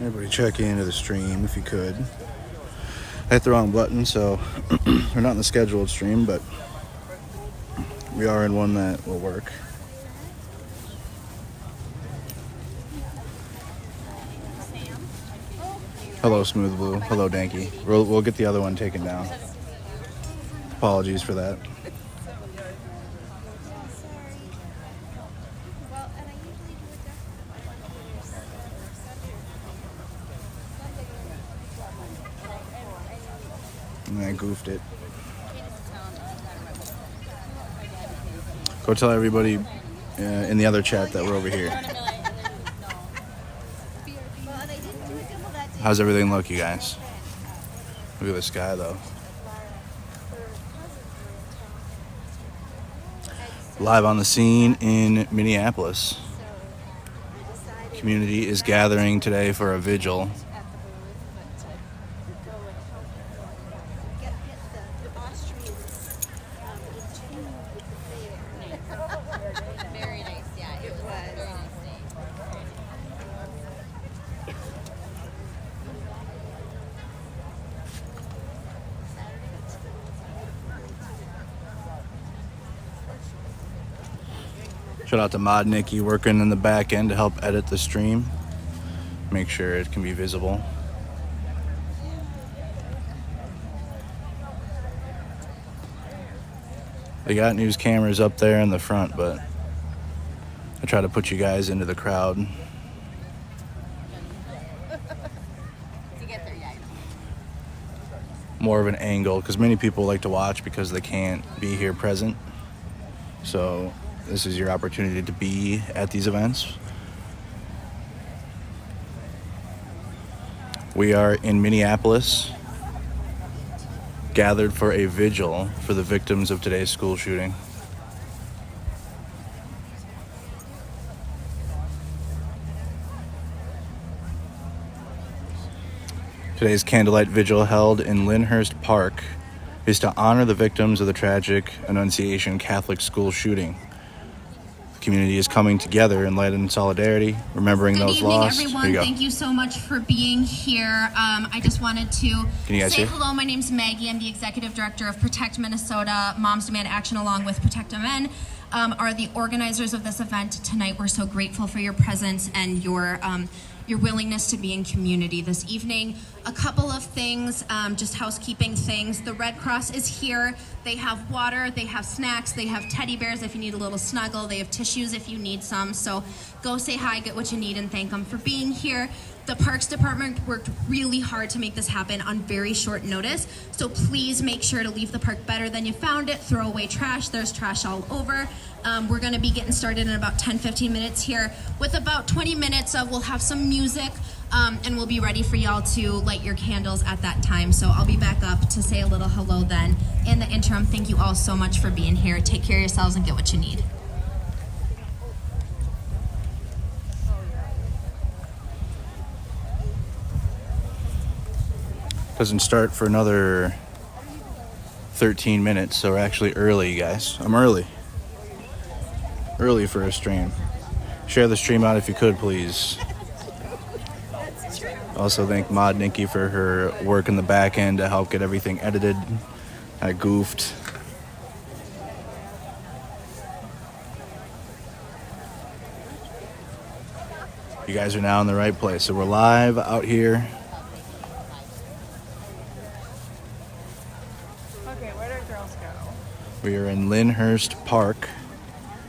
Everybody check into the stream if you could. I hit the wrong button, so we're not in the scheduled stream, but we are in one that will work. Hello, Smooth Blue. Hello, Danky. We'll get the other one taken down. Apologies for that. And I goofed it. Go tell everybody in the other chat that we're over here. How's everything look, you guys? Look at the sky, though. Live on the scene in Minneapolis. Community is gathering today for a vigil. Shout out to Mod Nikki working in the back end to help edit the stream. Make sure it can be visible. They got news cameras up there in the front, but I try to put you guys into the crowd. More of an angle, because many people like to watch because they can't be here present. So this is your opportunity to be at these events. We are in Minneapolis, gathered for a vigil for the victims of today's school shooting. Today's Candlelight Vigil, held in Lynnhurst Park, is to honor the victims of the tragic Annunciation Catholic School shooting. The community is coming together in light and solidarity, remembering those lost. Good evening, everyone. Thank you so much for being here. I just wanted to say hello. My name's Maggie. I'm the Executive Director of Protect Minnesota. Moms Demand Action, along with Protect Men, are the organizers of this event tonight. We're so grateful for your presence and your willingness to be in community this evening. A couple of things, just housekeeping things. The Red Cross is here. They have water, they have snacks, they have teddy bears if you need a little snuggle, they have tissues if you need some. So go say hi, get what you need, and thank them for being here. The Parks Department worked really hard to make this happen on very short notice. So please make sure to leave the park better than you found it. Throw away trash. There's trash all over. We're going to be getting started in about 10-15 minutes here. With about 20 minutes, we'll have some music, and we'll be ready for y'all to light your candles at that time. So I'll be back up to say a little hello then. In the interim, thank you all so much for being here. Take care of yourselves and get what you need. Doesn't start for another 13 minutes, so we're actually early, guys. I'm early for a stream. Share the stream out if you could, please. Also thank Mod Nikki for her work in the back end to help get everything edited. I goofed. You guys are now in the right place. So we're live out here. We are in Lynnhurst Park,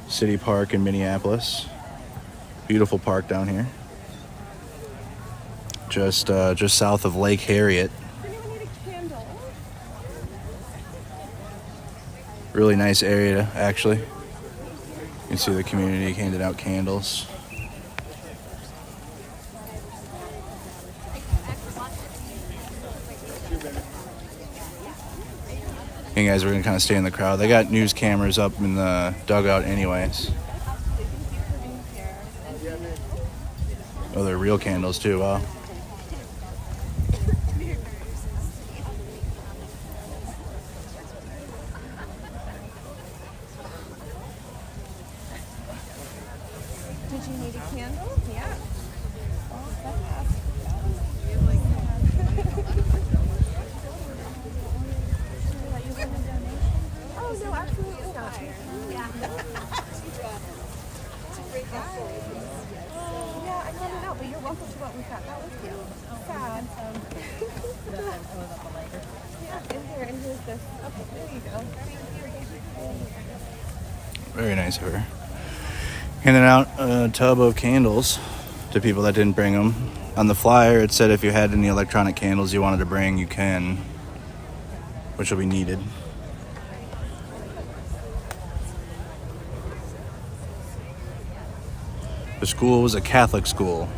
City Park in Minneapolis. Beautiful park down here. Just south of Lake Harriet. Anyone need a candle? Really nice area, actually. You can see the community handing out candles. Hey guys, we're gonna kind of stay in the crowd. They got news cameras up in the dugout anyways. Oh, they're real candles too, wow. Did you need a candle? Yeah. Oh, that's Very nice of her. Handing out a tub of candles to people that didn't bring them. On the flyer, it said if you had any electronic candles you wanted to bring, you can, which will be needed. The school was a Catholic school,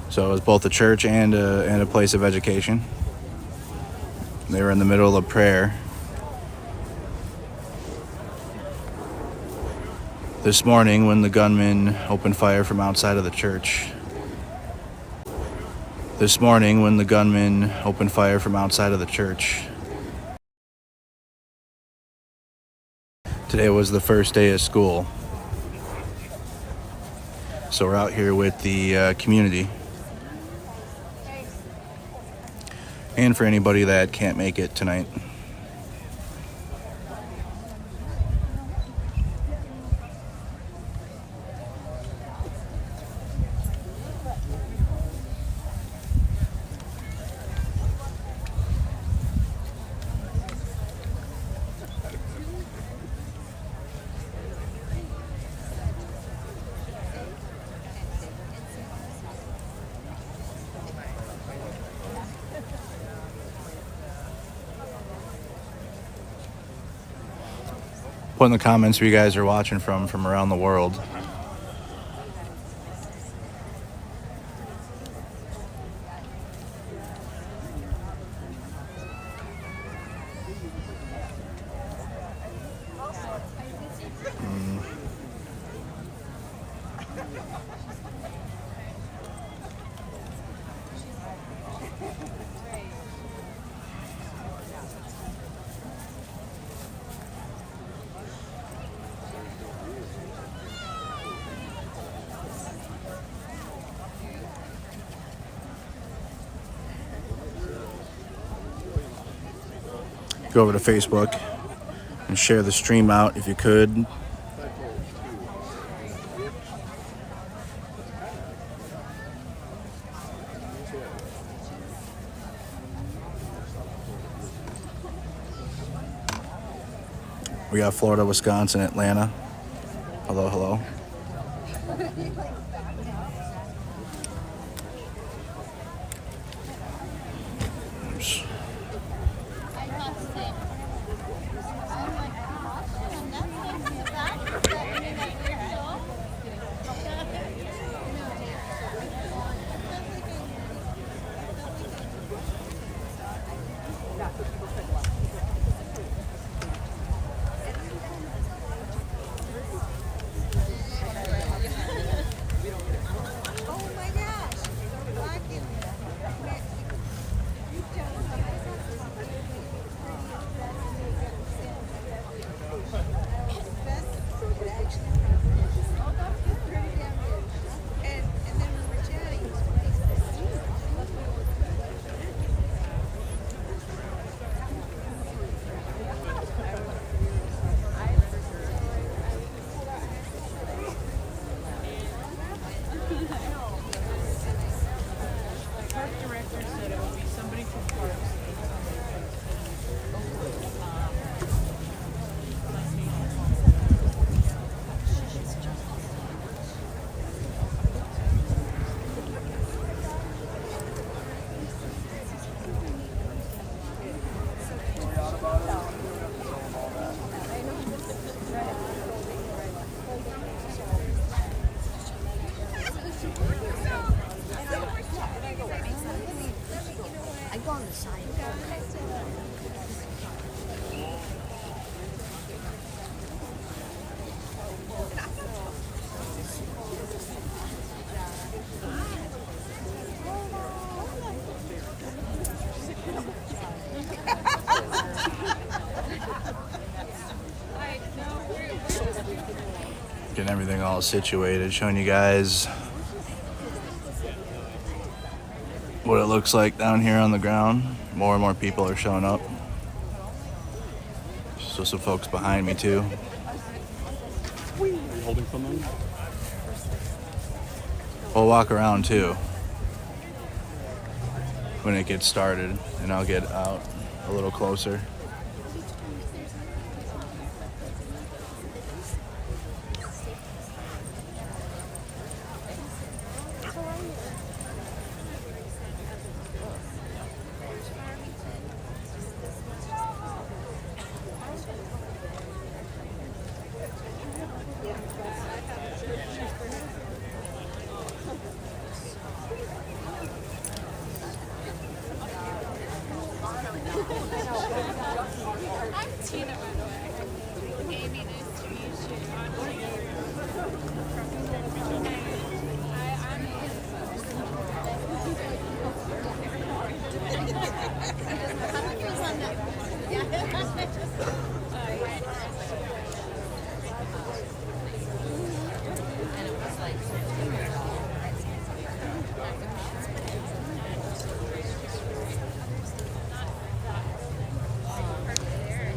so it was both a church and a place of education. They were in the middle of prayer. This morning, when the gunman opened fire from outside of the church. This morning, when the gunman opened fire from outside of the church. Today was the first day of school. So we're out here with the community. And for anybody that can't make it tonight. Put in the comments where you guys are watching from around the world. Go over to Facebook and share the stream out if you could. We got Florida, Wisconsin, Atlanta. Hello, hello. Oops. Getting everything all situated, showing you guys what it looks like down here on the ground. More and more people are showing up. So some folks behind me too. Are you holding someone? We'll walk around too when it gets started, and I'll get out a little closer.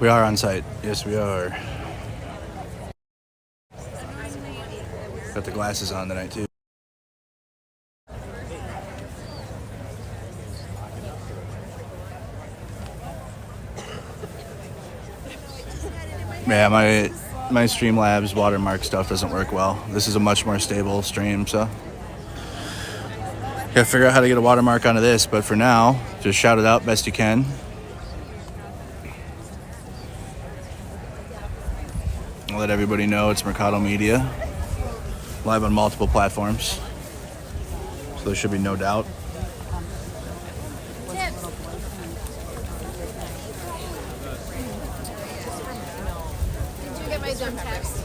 We are on site. Yes, we are. Got the glasses on tonight, too. Yeah, my Streamlabs watermark stuff doesn't work well. This is a much more stable stream, so gotta figure out how to get a watermark onto this, but for now, just shout it out best you can. I'll let everybody know it's Mercado Media, live on multiple platforms, so there should be no doubt. Did you get my Zoom text?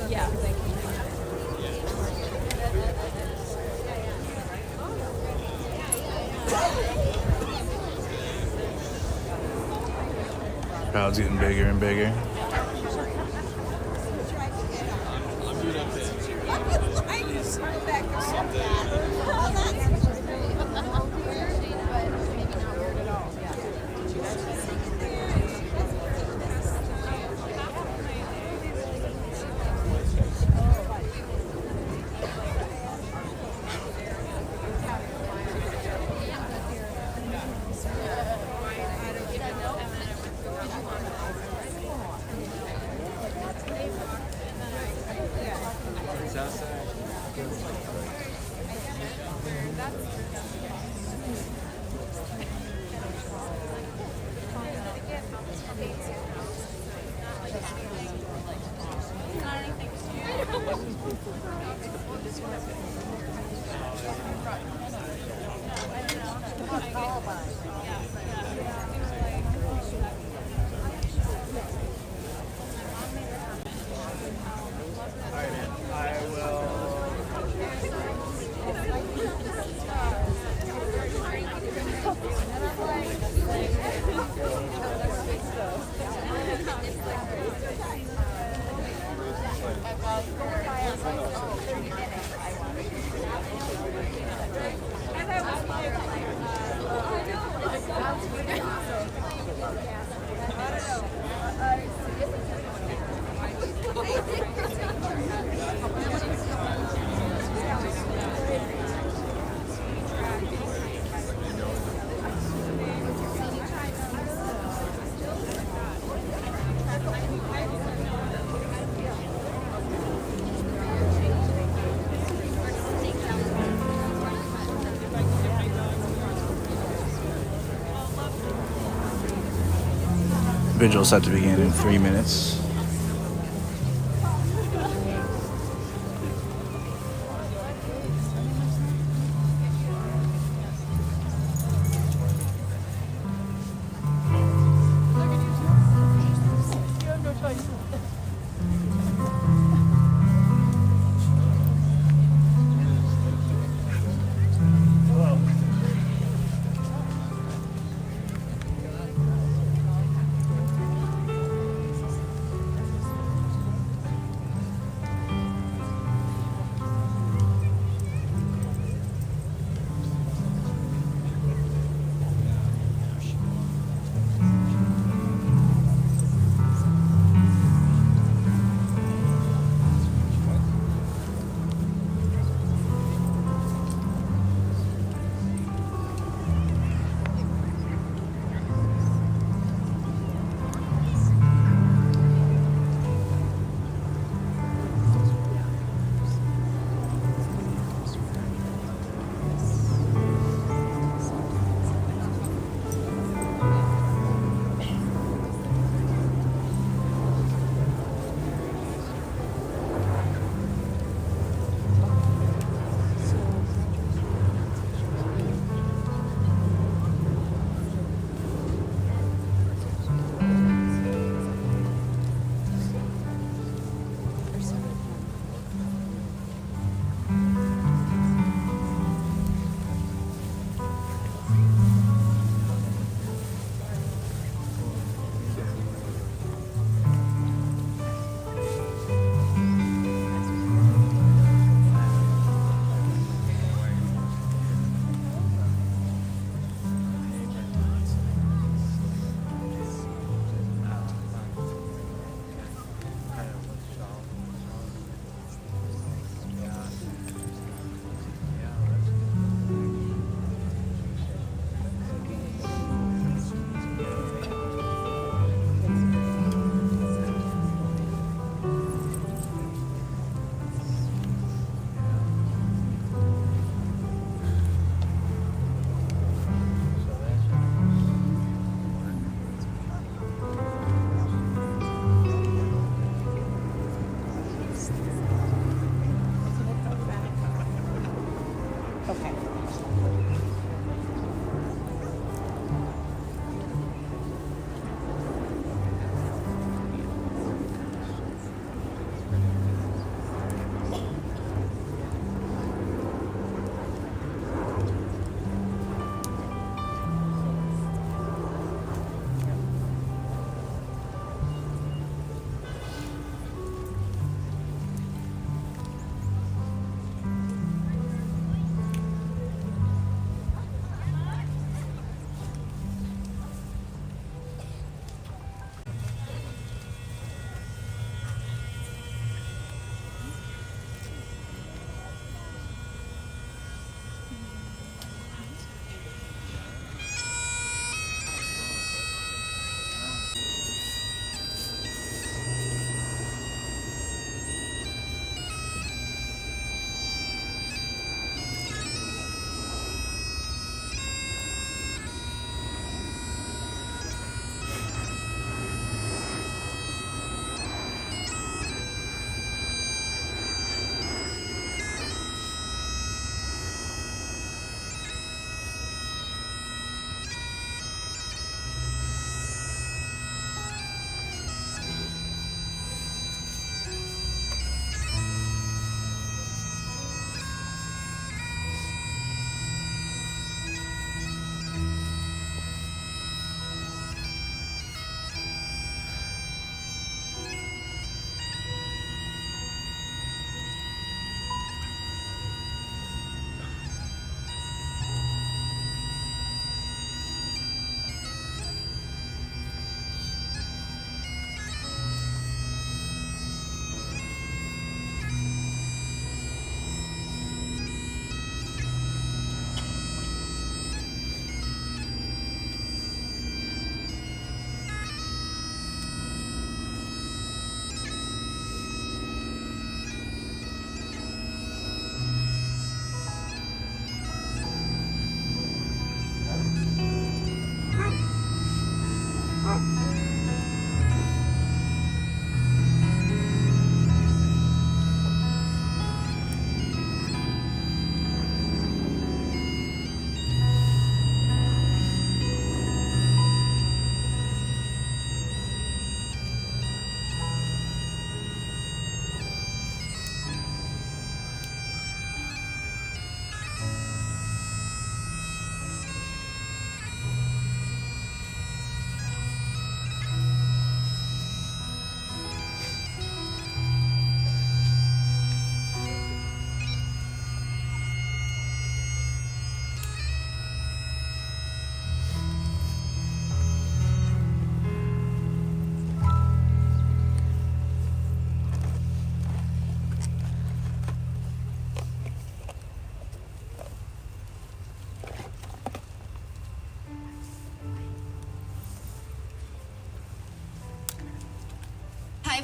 Yeah, thank you. Crowd's getting bigger and bigger. Vigil set to begin in 3 minutes.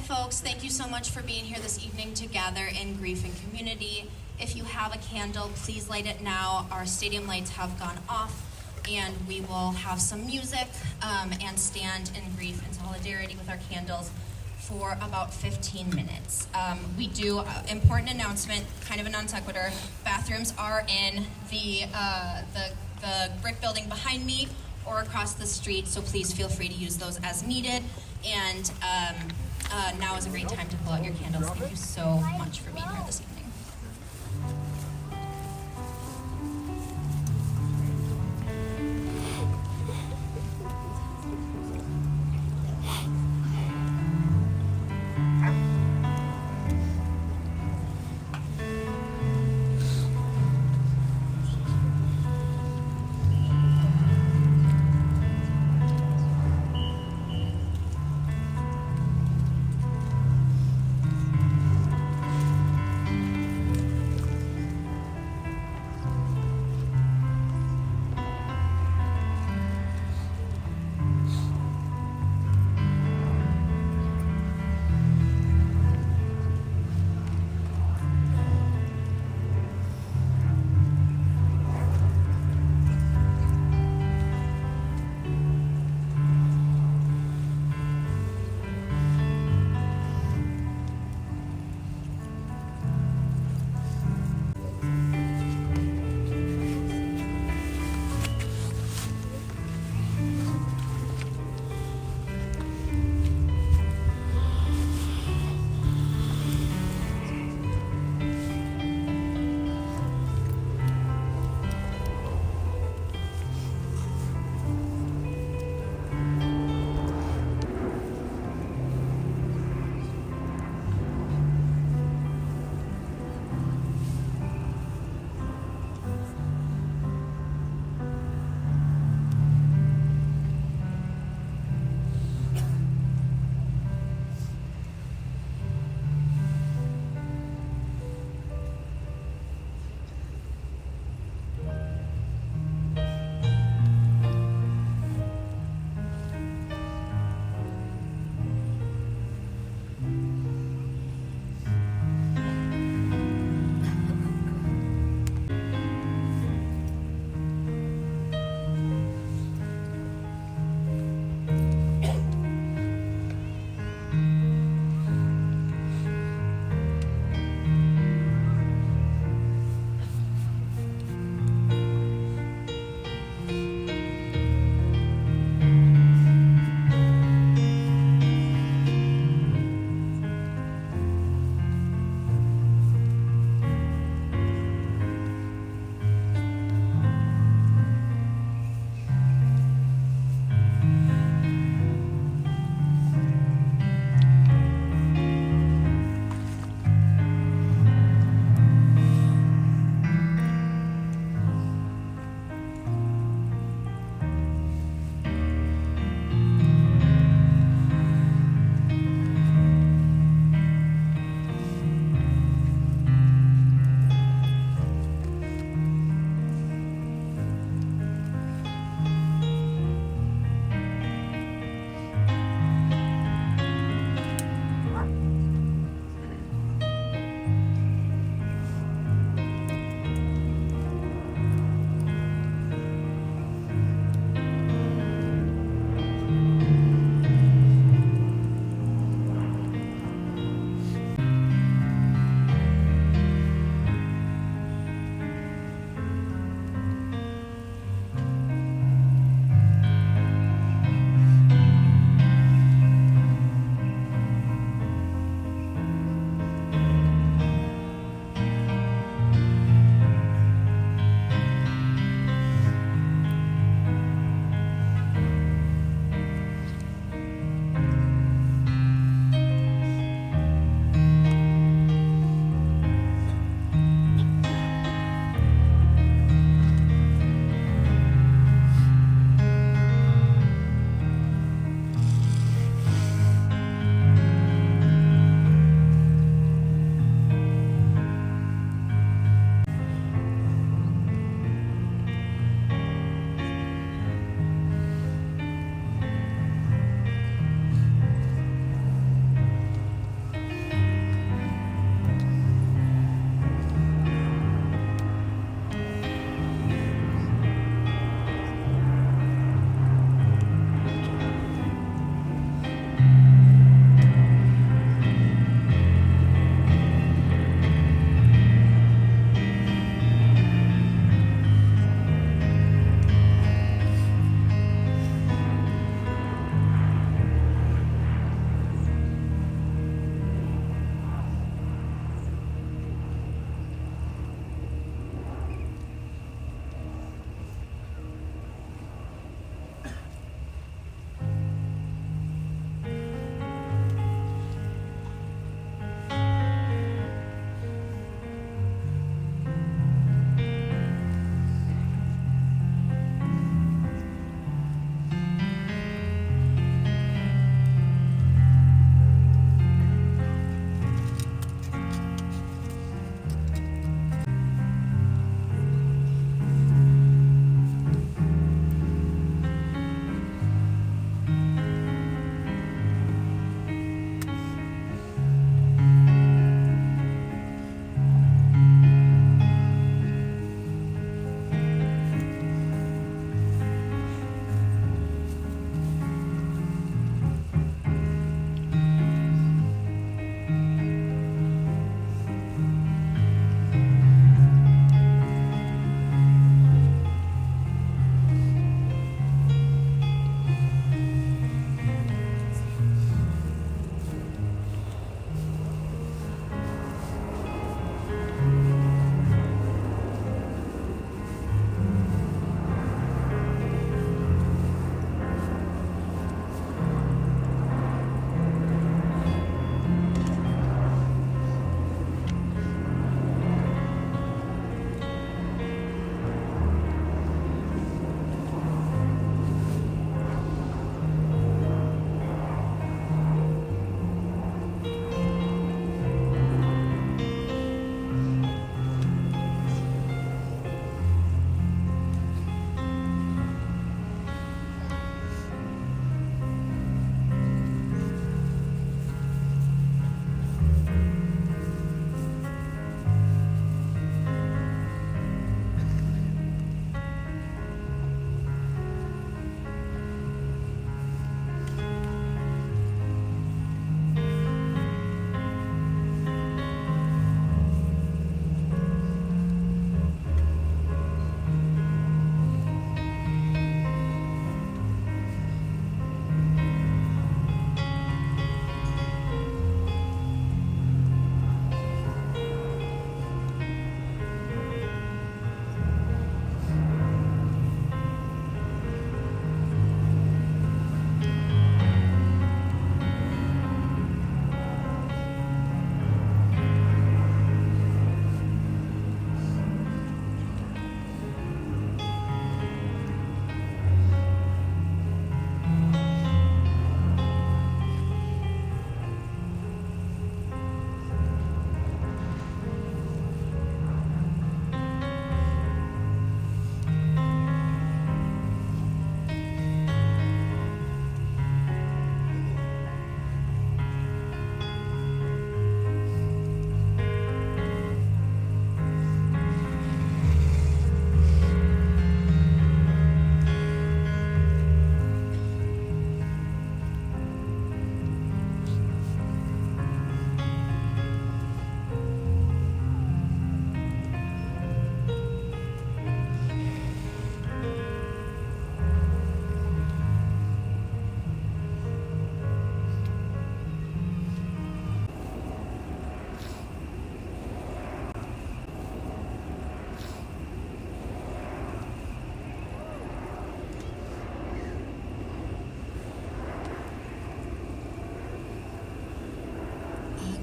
folks, thank you so much for being here this evening to gather in grief and community. If you have a candle, please light it now. Our stadium lights have gone off, and we will have some music and stand in grief and solidarity with our candles for about 15 minutes. We do, important announcement, kind of a non sequitur, bathrooms are in the brick building behind me or across the street, so please feel free to use those as needed. And now is a great time to pull out your candles. Thank you so much for being here this evening.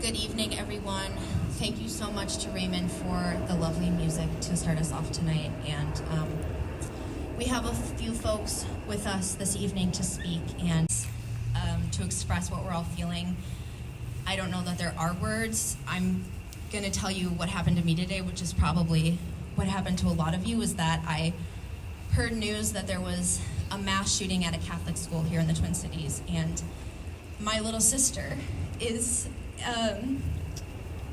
Good evening, everyone. Thank you so much to Raymond for the lovely music to start us off tonight. And we have a few folks with us this evening to speak and to express what we're all feeling. I don't know that there are words. I'm going to tell you what happened to me today, which is probably what happened to a lot of you, is that I heard news that there was a mass shooting at a Catholic school here in the Twin Cities. And my little sister is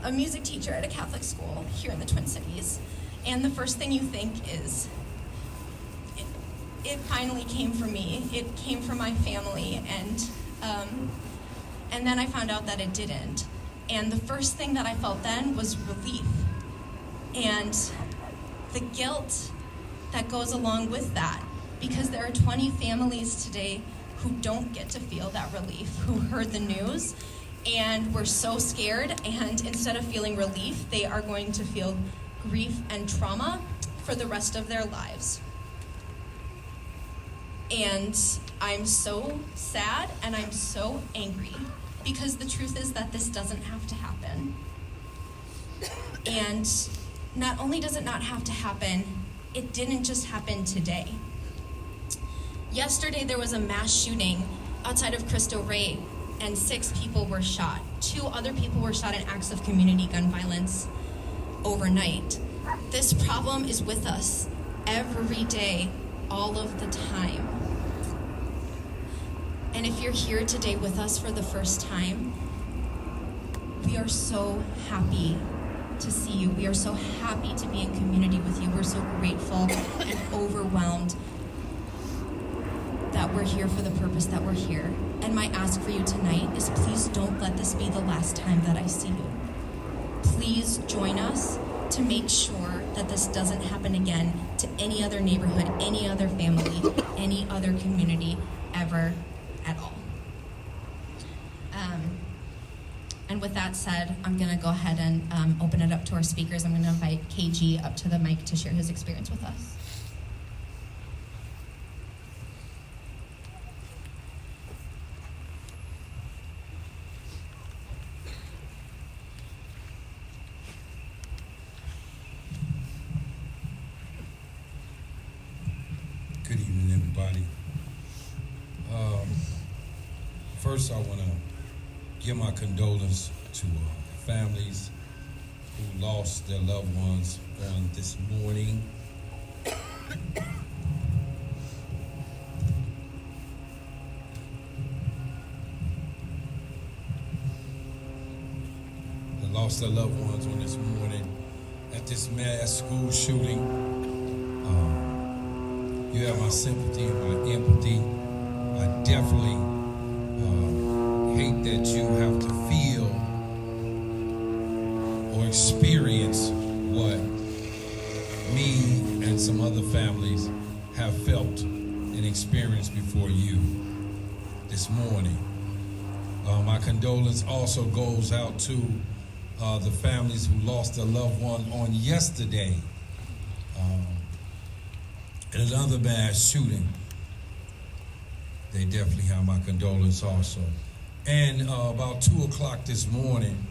a music teacher at a Catholic school here in the Twin Cities. And the first thing you think is, it finally came for me. It came for my family, and then I found out that it didn't. And the first thing that I felt then was relief. And the guilt that goes along with that, because there are 20 families today who don't get to feel that relief, who heard the news and were so scared, and instead of feeling relief, they are going to feel grief and trauma for the rest of their lives. And I'm so sad and I'm so angry, because the truth is that this doesn't have to happen. And not only does it not have to happen, it didn't just happen today. Yesterday there was a mass shooting outside of Cristo Rey, and 6 people were shot. 2 other people were shot in acts of community gun violence overnight. This problem is with us every day, all of the time. And if you're here today with us for the first time, we are so happy to see you. We are so happy to be in community with you. We're so grateful and overwhelmed that we're here for the purpose that we're here. And my ask for you tonight is, please don't let this be the last time that I see you. Please join us to make sure that this doesn't happen again to any other neighborhood, any other family, any other community ever at all. And with that said, I'm going to go ahead and open it up to our speakers. I'm going to invite KG up to the mic to share his experience with us. Good evening, everybody. First, I want to give my condolences to the families who lost their loved ones on this morning. They lost their loved ones on this morning at this mass school shooting. You have my sympathy and my empathy. I definitely hate that you have to feel or experience what me and some other families have felt and experienced before you this morning. My condolence also goes out to the families who lost their loved one on yesterday. In another mass shooting. They definitely have my condolence also. And about 2 o'clock this morning,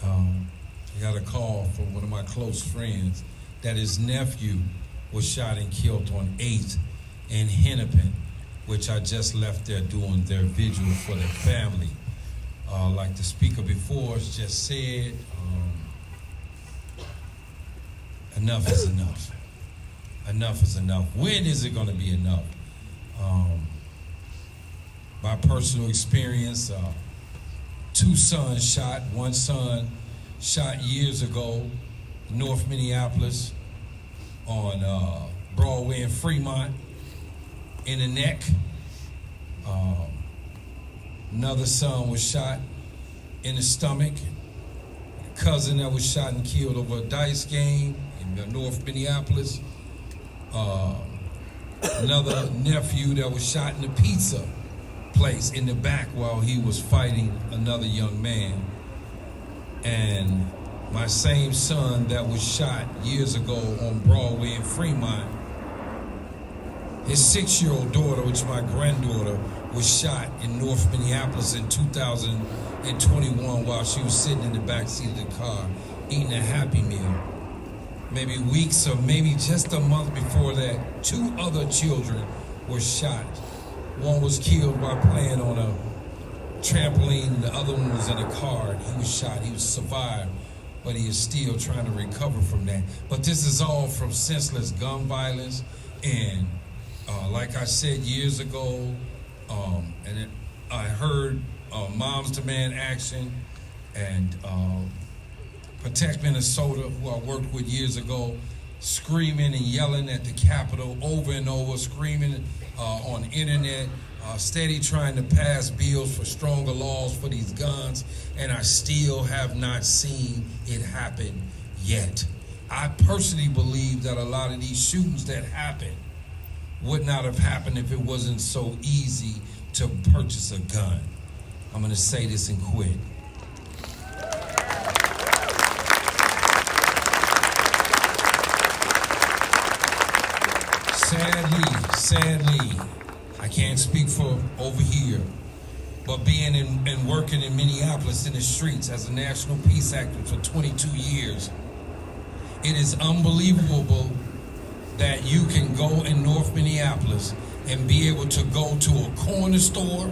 I got a call from one of my close friends that his nephew was shot and killed on 8th in Hennepin, which I just left there doing their vigil for their family. Like the speaker before us just said, enough is enough. Enough is enough. When is it going to be enough? My personal experience, 2 sons shot. One son shot years ago, North Minneapolis, on Broadway and Fremont, in the neck. Another son was shot in the stomach. A cousin that was shot and killed over a dice game in North Minneapolis. Another nephew that was shot in the pizza place in the back while he was fighting another young man. And my same son that was shot years ago on Broadway in Fremont His 6-year-old daughter, which is my granddaughter, was shot in North Minneapolis in 2021 while she was sitting in the back seat of the car eating a Happy Meal. Maybe weeks or maybe just a month before that, 2 other children were shot. One was killed by playing on a trampoline, and the other one was in a car. He was shot, he was survived, but he is still trying to recover from that. But this is all from senseless gun violence, and like I said years ago, I heard Moms Demand Action and Protect Minnesota, who I worked with years ago, screaming and yelling at the Capitol over and over, screaming on the internet, steady trying to pass bills for stronger laws for these guns, and I still have not seen it happen yet. I personally believe that a lot of these shootings that happen would not have happened if it wasn't so easy to purchase a gun. I'm going to say this and quit. Sadly, I can't speak for over here, but being and working in Minneapolis in the streets as a national peace activist for 22 years, it is unbelievable that you can go in North Minneapolis and be able to go to a corner store,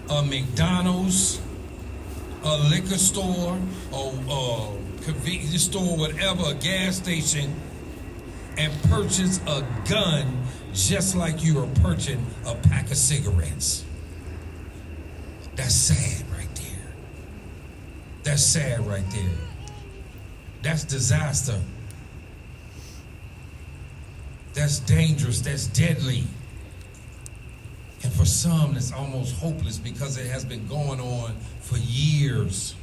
a McDonald's, a liquor store, a convenience store, whatever, a gas station, and purchase a gun just like you are purchasing a pack of cigarettes. That's sad right there. That's sad right there. That's disaster. That's dangerous. That's deadly. And for some, it's almost hopeless because it has been going on for years.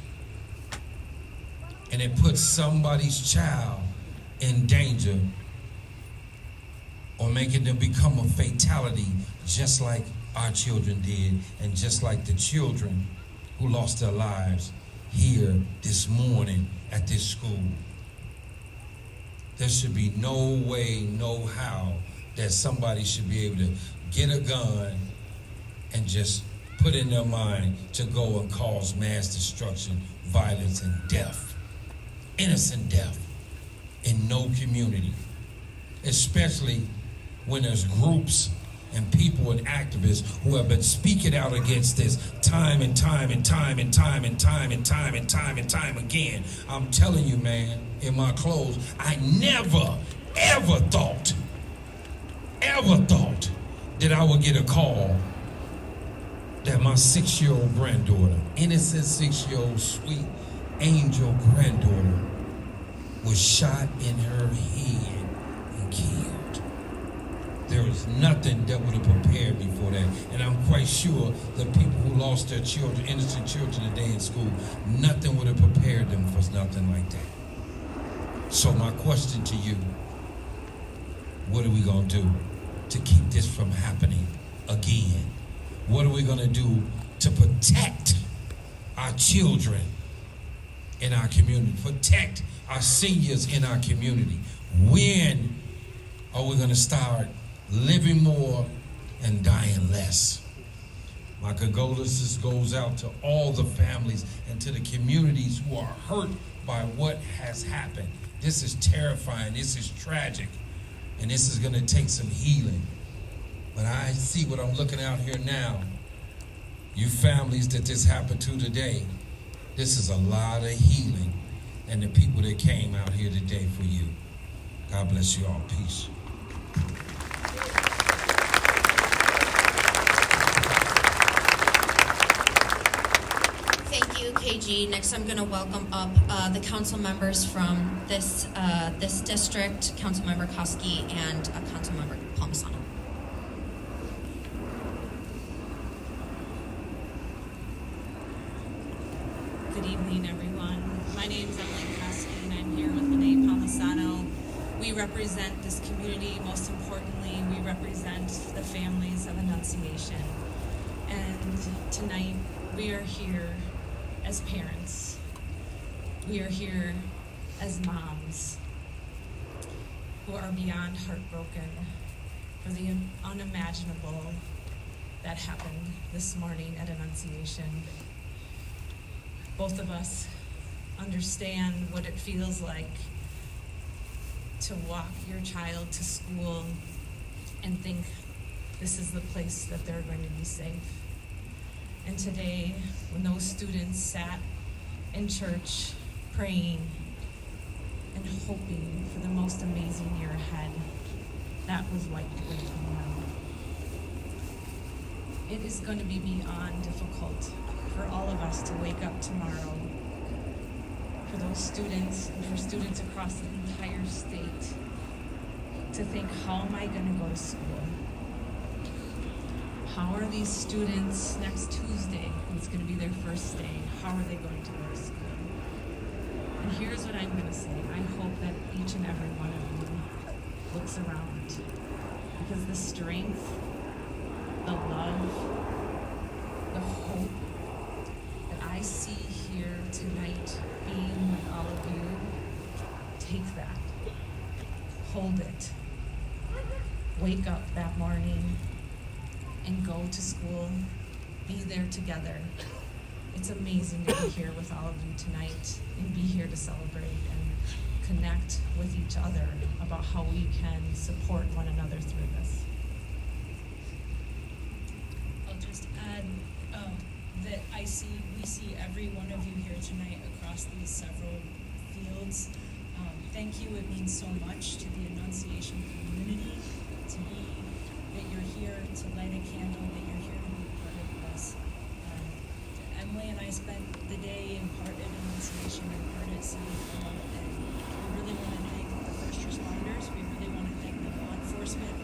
And it puts somebody's child in danger or making them become a fatality just like our children did and just like the children who lost their lives here this morning at this school. There should be no way, no how that somebody should be able to get a gun and just put in their mind to go and cause mass destruction, violence, and death. Innocent death in no community. Especially when there's groups and people and activists who have been speaking out against this time and time and time and time and time and time and time and time again. I'm telling you, man, in my close, I never, ever thought that I would get a call that my 6-year-old granddaughter, innocent 6-year-old sweet angel granddaughter, was shot in her head and killed. There was nothing that would have prepared me for that. And I'm quite sure the people who lost their children, innocent children today in school, nothing would have prepared them for nothing like that. So my question to you, what are we going to do to keep this from happening again? What are we going to do to protect our children in our community, protect our seniors in our community? When are we going to start living more and dying less? My condolences goes out to all the families and to the communities who are hurt by what has happened. This is terrifying, this is tragic, and this is gonna take some healing. But I see what I'm looking out here now. You families that this happened to today, this is a lot of healing, and the people that came out here today for you. God bless you all. Peace. Thank you, KG. Next, I'm going to welcome up the council members from this district, Councilmember Koski and Councilmember Palmisano. Good evening, everyone. My name is Koski, and I'm here with Renee Palmisano. We represent this community. Most importantly, we represent the families of Annunciation. And tonight, we are here as parents. We are here as moms who are beyond heartbroken for the unimaginable that happened this morning at Annunciation. Both of us understand what it feels like to walk your child to school and think this is the place that they're going to be safe. And today, when those students sat in church praying and hoping for the most amazing year ahead, that was wiped away from them. It is going to be beyond difficult for all of us to wake up tomorrow, for those students and for students across the entire state, to think, how am I going to go to school? How are these students next Tuesday, when it's going to be their first day, how are they going to go to school? And here's what I'm going to say. I hope that each and every one of you looks around, because the strength, the love, the hope that I see here tonight being with all of you, take that, hold it, wake up that morning and go to school, be there together. It's amazing to be here with all of you tonight and be here to celebrate and connect with each other about how we can support one another through this. I'll just add that we see every one of you here tonight across these several fields. Thank you. It means so much to the Annunciation community to be that you're here to light a candle, that you're here to be part of this. Emily and I spent the day in part at Annunciation and part at City Hall, and we really want to thank the first responders. We really want to thank the law enforcement.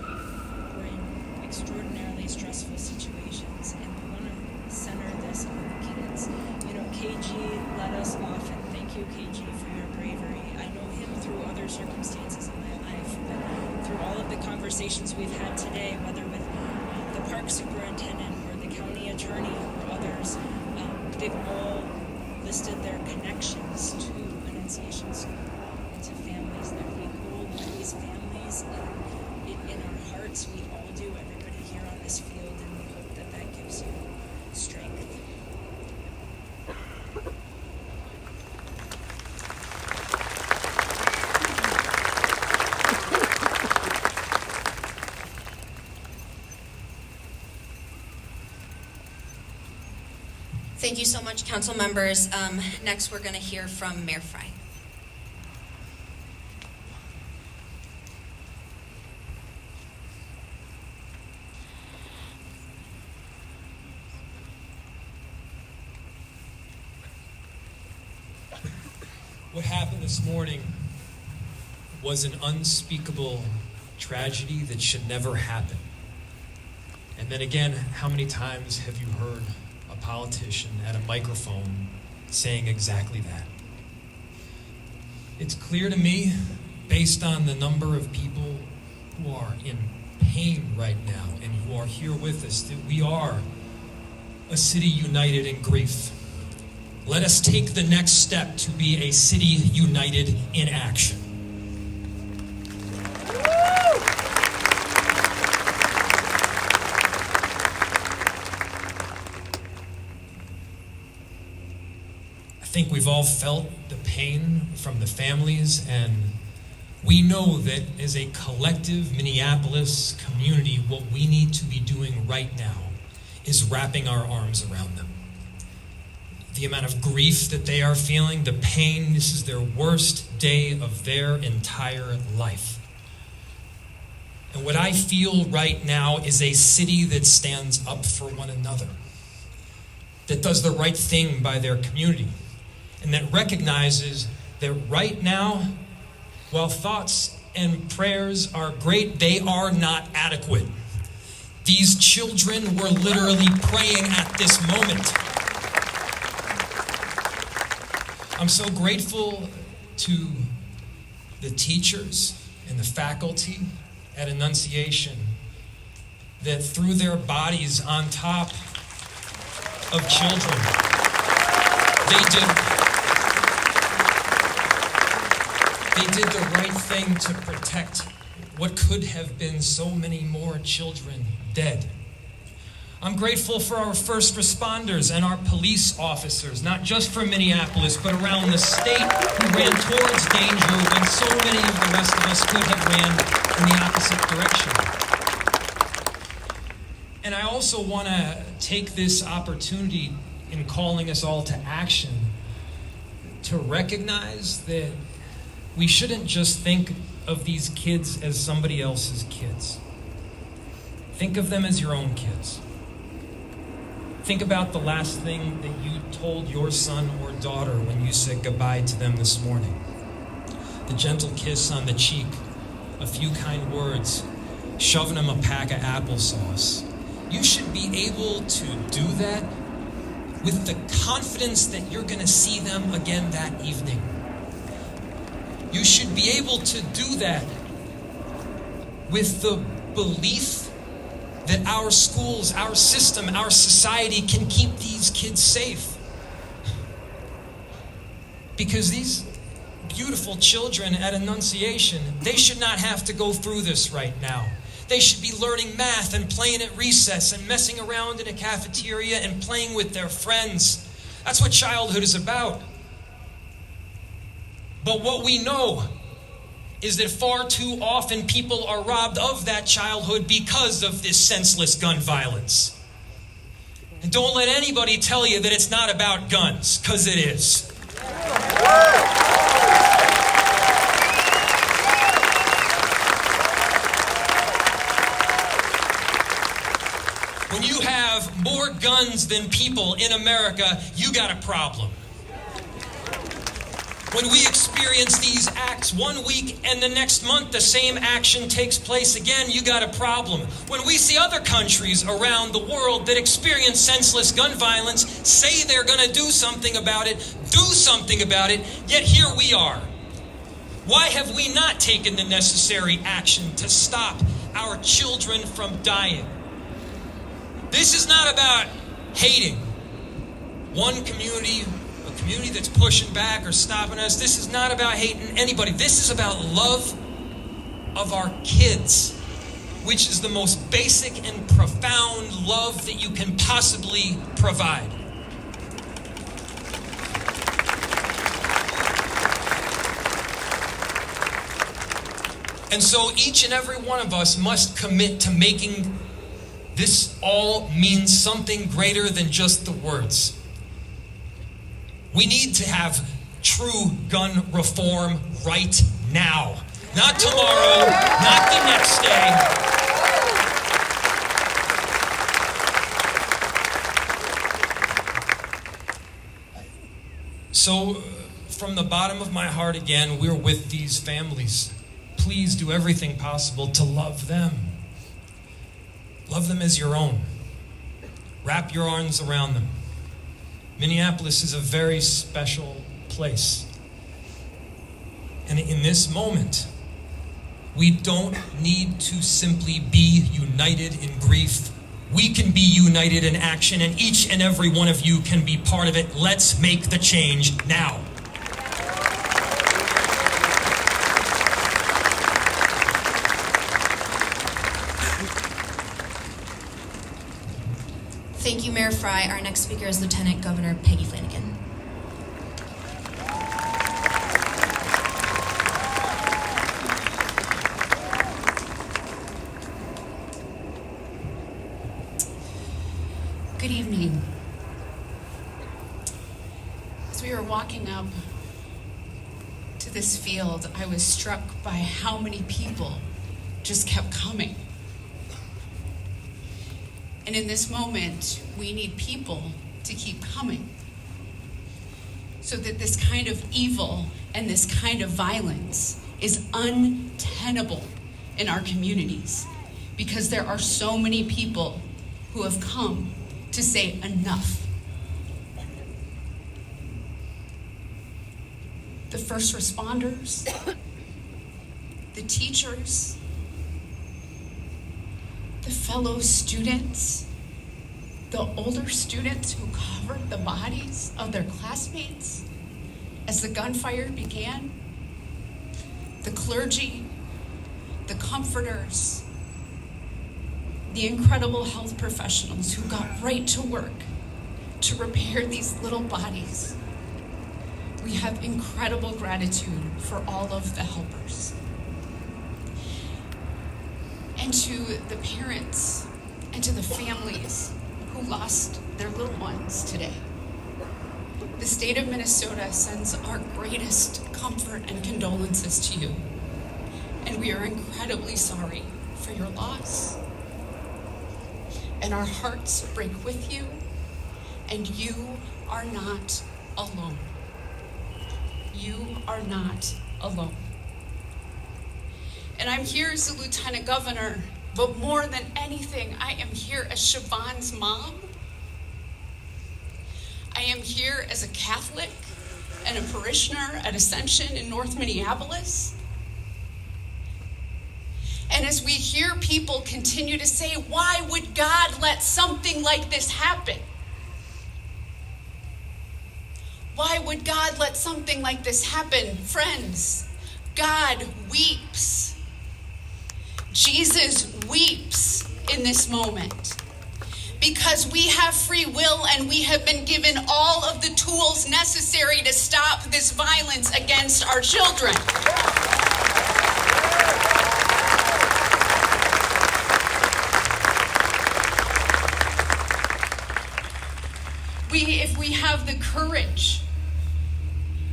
We're in extraordinarily stressful situations, and we want to center this on the kids. You know, KG led us off, and thank you, KG, for your bravery. I know him through other circumstances in my life, but through all of the conversations we've had today, whether with the park superintendent or the county attorney or others, they've all listed their connections to Annunciation School and to families that we hold these families in our hearts. We all do, everybody here on this field, and we hope that that gives you strength. Thank you so much, council members. Next, we're going to hear from Mayor Fry. What happened this morning was an unspeakable tragedy that should never happen. And then again, how many times have you heard a politician at a microphone saying exactly that? It's clear to me, based on the number of people who are in pain right now and who are here with us, that we are a city united in grief. Let us take the next step to be a city united in action. I think we've all felt the pain from the families, and we know that as a collective Minneapolis community, what we need to be doing right now is wrapping our arms around them. The amount of grief that they are feeling, the pain, this is their worst day of their entire life. And what I feel right now is a city that stands up for one another, that does the right thing by their community, and that recognizes that right now, while thoughts and prayers are great, they are not adequate. These children were literally praying at this moment. I'm so grateful to the teachers and the faculty at Annunciation that threw their bodies on top of children. They did the right thing to protect what could have been so many more children dead. I'm grateful for our first responders and our police officers, not just from Minneapolis, but around the state, who ran towards danger when so many of the rest of us could have ran in the opposite direction. And I also want to take this opportunity in calling us all to action to recognize that we shouldn't just think of these kids as somebody else's kids. Think of them as your own kids. Think about the last thing that you told your son or daughter when you said goodbye to them this morning. The gentle kiss on the cheek, a few kind words, shoving them a pack of applesauce. You should be able to do that with the confidence that you're going to see them again that evening. You should be able to do that with the belief that our schools, our system, our society can keep these kids safe. Because these beautiful children at Annunciation, they should not have to go through this right now. They should be learning math and playing at recess and messing around in a cafeteria and playing with their friends. That's what childhood is about. But what we know is that far too often people are robbed of that childhood because of this senseless gun violence. And don't let anybody tell you that it's not about guns, because it is. When you have more guns than people in America, you got a problem. When we experience these acts 1 week and the next month the same action takes place again, you got a problem. When we see other countries around the world that experience senseless gun violence, say they're going to do something about it, yet here we are. Why have we not taken the necessary action to stop our children from dying? This is not about hating one community, a community that's pushing back or stopping us. This is not about hating anybody. This is about love of our kids, which is the most basic and profound love that you can possibly provide. And so each and every one of us must commit to making this all mean something greater than just the words. We need to have true gun reform right now. Not tomorrow, not the next day. So, from the bottom of my heart again, we're with these families. Please do everything possible to love them. Love them as your own. Wrap your arms around them. Minneapolis is a very special place. And in this moment, we don't need to simply be united in grief. We can be united in action, and each and every one of you can be part of it. Let's make the change now. Thank you, Mayor Fry. Our next speaker is Lieutenant Governor Peggy Flanagan. Good evening. As we were walking up to this field, I was struck by how many people just kept coming. And in this moment, we need people to keep coming so that this kind of evil and this kind of violence is untenable in our communities, because there are so many people who have come to say enough. The first responders, the teachers, the fellow students, the older students who covered the bodies of their classmates as the gunfire began, the clergy, the comforters, the incredible health professionals who got right to work to repair these little bodies. We have incredible gratitude for all of the helpers. And to the parents and to the families who lost their little ones today. The state of Minnesota sends our greatest comfort and condolences to you. And we are incredibly sorry for your loss. And our hearts break with you, and you are not alone. You are not alone. And I'm here as the Lieutenant Governor, but more than anything, I am here as Siobhan's mom. I am here as a Catholic and a parishioner at Ascension in North Minneapolis. And as we hear people continue to say, why would God let something like this happen? Why would God let something like this happen? Friends, God weeps. Jesus weeps in this moment. Because we have free will and we have been given all of the tools necessary to stop this violence against our children. If we have the courage,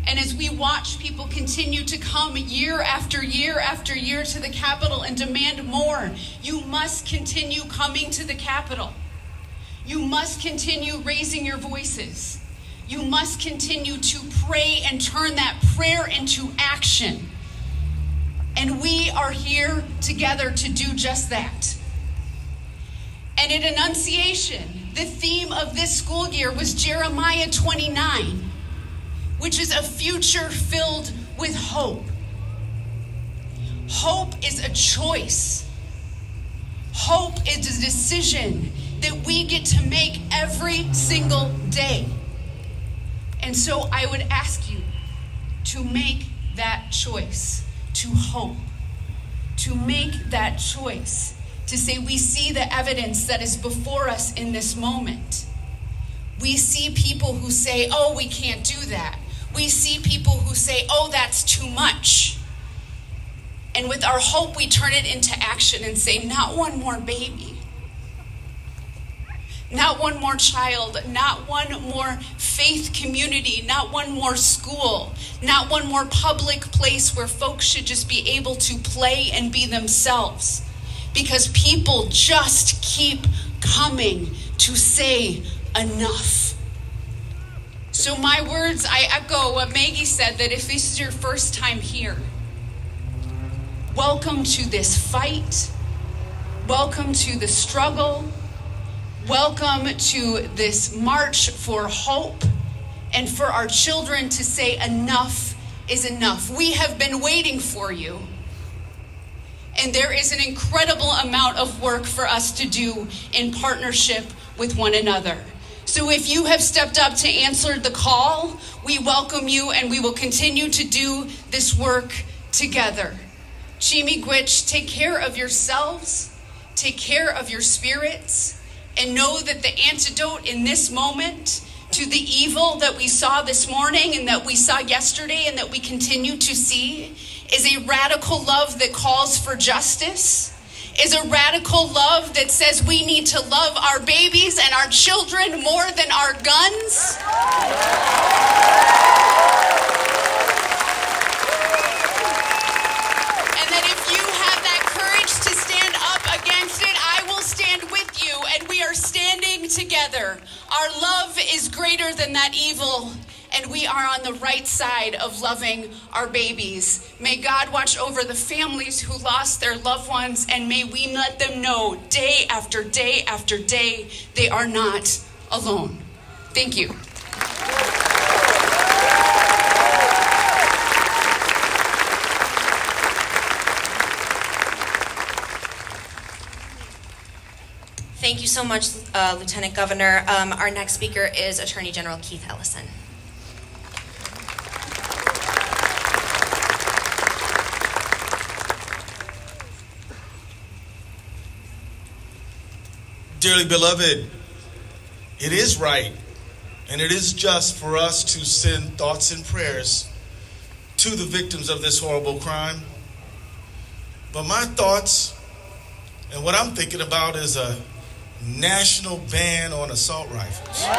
and as we watch people continue to come year after year after year to the Capitol and demand more, you must continue coming to the Capitol. You must continue raising your voices. You must continue to pray and turn that prayer into action. And we are here together to do just that. And in Annunciation, the theme of this school year was Jeremiah 29, which is a future filled with hope. Hope is a choice. Hope is a decision that we get to make every single day. And so I would ask you to make that choice, to hope, to make that choice, to say we see the evidence that is before us in this moment. We see people who say, oh, we can't do that. We see people who say, oh, that's too much. And with our hope, we turn it into action and say, not one more baby. Not one more child, not one more faith community, not one more school, not one more public place where folks should just be able to play and be themselves. Because people just keep coming to say enough. So my words, I echo what Maggie said, that if this is your first time here, welcome to this fight. Welcome to the struggle. Welcome to this march for hope and for our children to say enough is enough. We have been waiting for you. And there is an incredible amount of work for us to do in partnership with one another. So if you have stepped up to answer the call, we welcome you and we will continue to do this work together. Chimigwich, take care of yourselves, take care of your spirits, and know that the antidote in this moment to the evil that we saw this morning and that we saw yesterday and that we continue to see is a radical love that calls for justice, is a radical love that says we need to love our babies and our children more than our guns. And that if you have that courage to stand up against it, I will stand with you, and we are standing together. Our love is greater than that evil. And we are on the right side of loving our babies. May God watch over the families who lost their loved ones, and may we let them know day after day after day they are not alone. Thank you. Thank you so much, Lieutenant Governor. Our next speaker is Attorney General Keith Ellison. Dearly beloved, it is right and it is just for us to send thoughts and prayers to the victims of this horrible crime. But my thoughts and what I'm thinking about is a national ban on assault rifles. My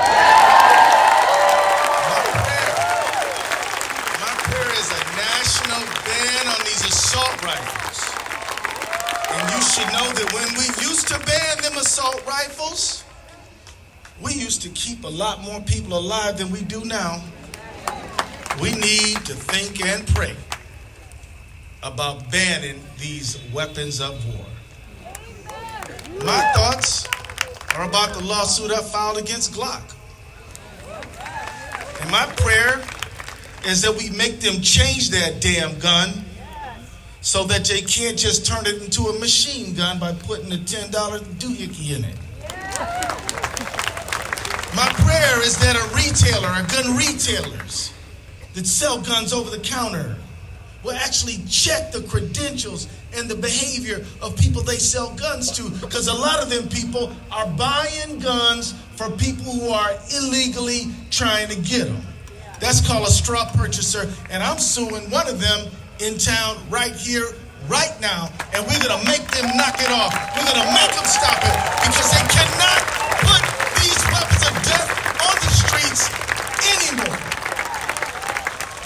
prayer is a national ban on these assault rifles. And you should know that when we used to ban them assault rifles, we used to keep a lot more people alive than we do now. We need to think and pray about banning these weapons of war. My thoughts are about the lawsuit I filed against Glock. And my prayer is that we make them change that damn gun so that they can't just turn it into a machine gun by putting a $10 doohickey in it. My prayer is that gun retailers that sell guns over the counter will actually check the credentials and the behavior of people they sell guns to, because a lot of them people are buying guns for people who are illegally trying to get them. That's called a straw purchaser, and I'm suing one of them in town right here, right now, and we're gonna make them knock it off. We're gonna make them stop it, because they cannot put these weapons of death on the streets anymore.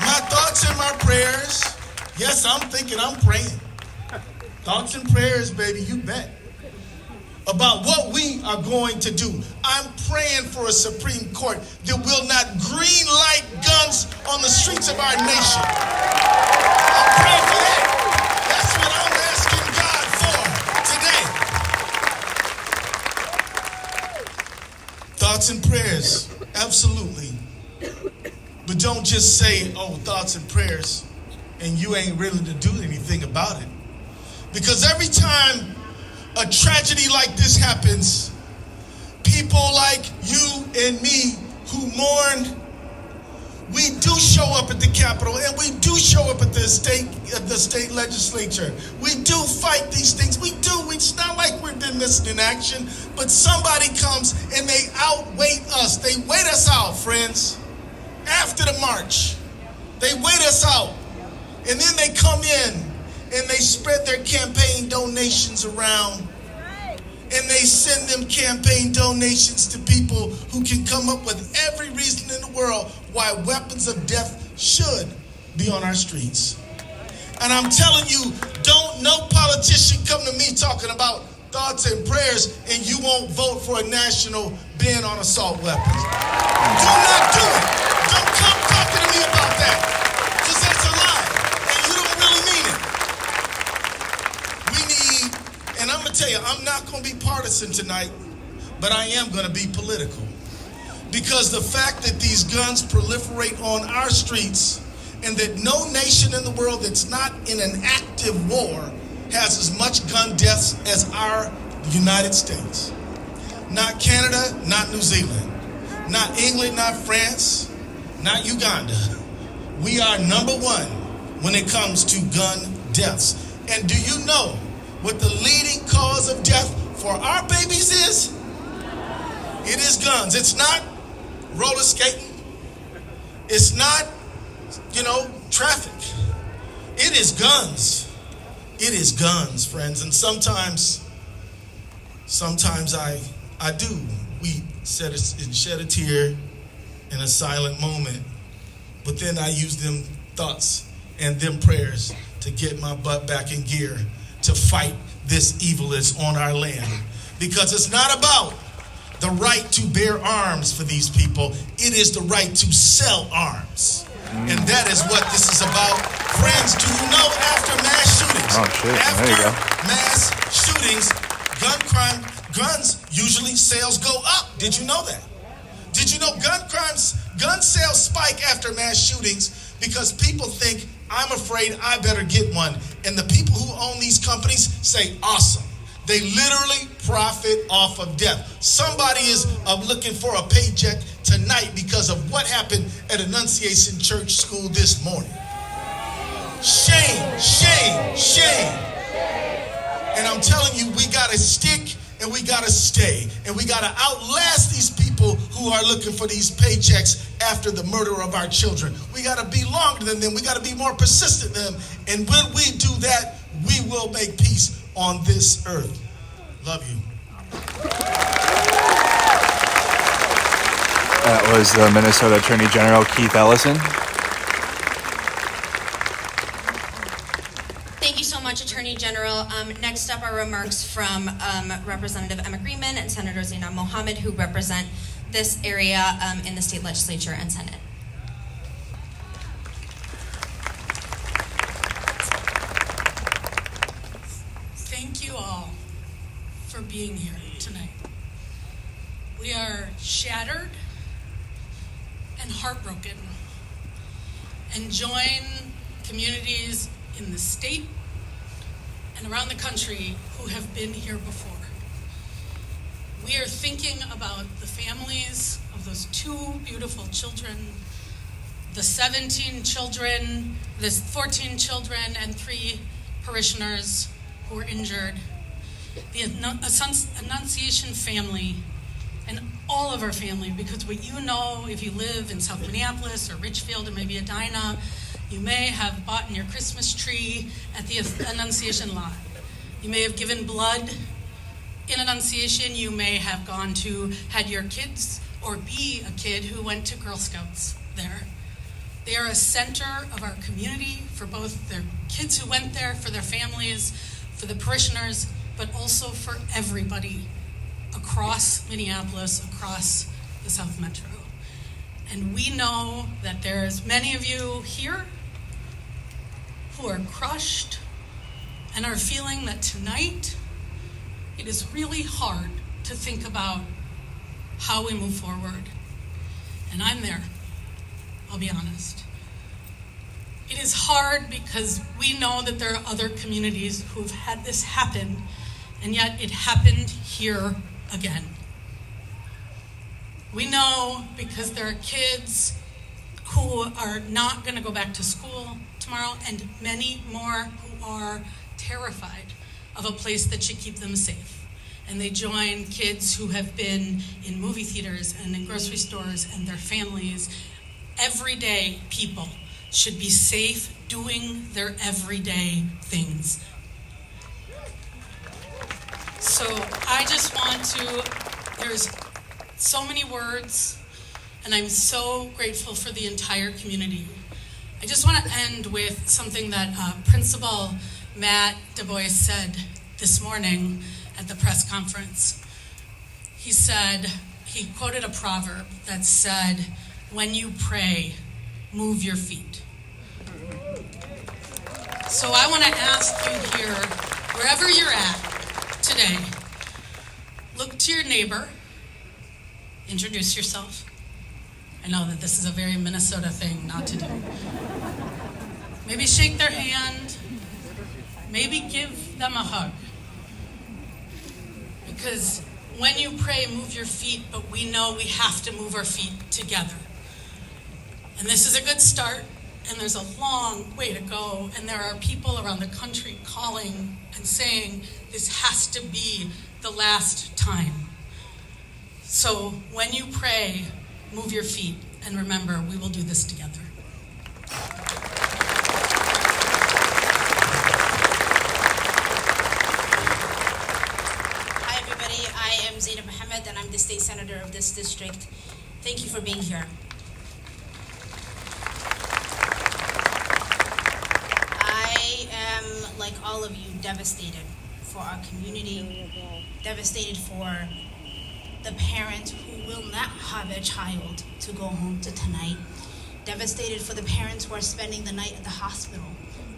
My thoughts and my prayers, yes, I'm thinking, I'm praying. Thoughts and prayers, baby, you bet. About what we are going to do. I'm praying for a Supreme Court that will not green light guns on the streets of our nation. I'm praying for that. That's what I'm asking God for today. Thoughts and prayers, absolutely. But don't just say, oh, thoughts and prayers, and you ain't really to do anything about it. Because every time a tragedy like this happens, people like you and me who mourn, we do show up at the Capitol and we do show up at the state legislature. We do fight these things. We do. It's not like we've been missing in action, but somebody comes and they outweight us. They wait us out, friends. After the march, they wait us out. And then they come in and they spread their campaign donations around. And they send them campaign donations to people who can come up with every reason in the world why weapons of death should be on our streets. And I'm telling you, don't no politician come to me talking about thoughts and prayers and you won't vote for a national ban on assault weapons. Do not do it. Don't come talking to me about that, because that's a lie. And I'm going to tell you, I'm not going to be partisan tonight, but I am going to be political. Because the fact that these guns proliferate on our streets and that no nation in the world that's not in an active war has as much gun deaths as our United States. Not Canada, not New Zealand, not England, not France, not Uganda. We are number one when it comes to gun deaths. And do you know what the leading cause of death for our babies is? It is guns. It's not roller skating. It's not, traffic. It is guns. It is guns, friends. And sometimes I do. We shed a tear in a silent moment. But then I use them thoughts and them prayers to get my butt back in gear to fight this evil that's on our land. Because it's not about the right to bear arms for these people. It is the right to sell arms. And that is what this is about. Friends, do you know after mass shootings, mass shootings, guns usually sales go up. Did you know that? Did you know gun sales spike after mass shootings because people think, I'm afraid I better get one. And the people who own these companies say, awesome. They literally profit off of death. Somebody is looking for a paycheck tonight because of what happened at Annunciation Church School this morning. Shame, shame, shame. And I'm telling you, we got to stick and we gotta stay, and we gotta outlast these people who are looking for these paychecks after the murder of our children. We gotta be longer than them. We gotta be more persistent than them. And when we do that, we will make peace on this earth. Love you. That was the Minnesota Attorney General Keith Ellison. Thank you so much, Attorney General. Next up are remarks from Representative Emma Greenman and Senator Zainab Mohammed, who represent this area in the state legislature and Senate. Thank you all for being here tonight. We are shattered and heartbroken, and join communities in the state and around the country who have been here before. We are thinking about the families of those 2 beautiful children, the 17 children, the 14 children, and 3 parishioners who were injured, the Annunciation family, and all of our family, because what you know, if you live in South Minneapolis or Richfield or maybe Edina, you may have bought in your Christmas tree at the Annunciation lot. You may have given blood in Annunciation. You may have had your kids or be a kid who went to Girl Scouts there. They are a center of our community for both their kids who went there, for their families, for the parishioners, but also for everybody across Minneapolis, across the South Metro. And we know that there's many of you here who are crushed and are feeling that tonight it is really hard to think about how we move forward. And I'm there, I'll be honest. It is hard because we know that there are other communities who've had this happen, and yet it happened here again. We know because there are kids who are not going to go back to school tomorrow, and many more who are terrified of a place that should keep them safe. And they join kids who have been in movie theaters and in grocery stores and their families. Everyday people should be safe doing their everyday things. So I just want to, there's so many words, and I'm so grateful for the entire community. I just want to end with something that Principal Matt Du Bois said this morning at the press conference. He quoted a proverb that said, "When you pray, move your feet." So I want to ask you here, wherever you're at today, look to your neighbor, introduce yourself. I know that this is a very Minnesota thing not to do. Maybe shake their hand, maybe give them a hug. Because when you pray, move your feet, but we know we have to move our feet together. And this is a good start, and there's a long way to go, and there are people around the country calling and saying this has to be the last time. So when you pray, move your feet, and remember, we will do this together. Hi everybody, I am Zainab Mohammed, and I'm the state senator of this district. Thank you for being here. I am, like all of you, devastated for our community, devastated for the parent who will not have a child to go home to tonight, devastated for the parents who are spending the night at the hospital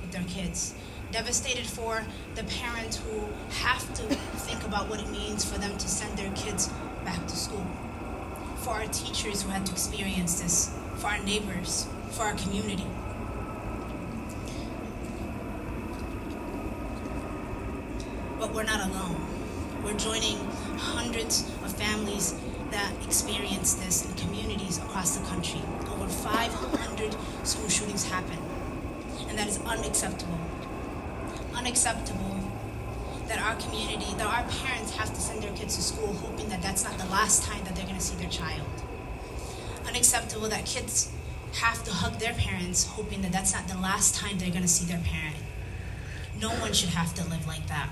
with their kids, devastated for the parents who have to think about what it means for them to send their kids back to school, for our teachers who had to experience this, for our neighbors, for our community. But we're not alone. We're joining hundreds of families that experience this in communities across the country. Over 500 school shootings happen, and that is unacceptable. Unacceptable that our community, that our parents have to send their kids to school hoping that that's not the last time that they're going to see their child. Unacceptable that kids have to hug their parents hoping that that's not the last time they're going to see their parent. No one should have to live like that.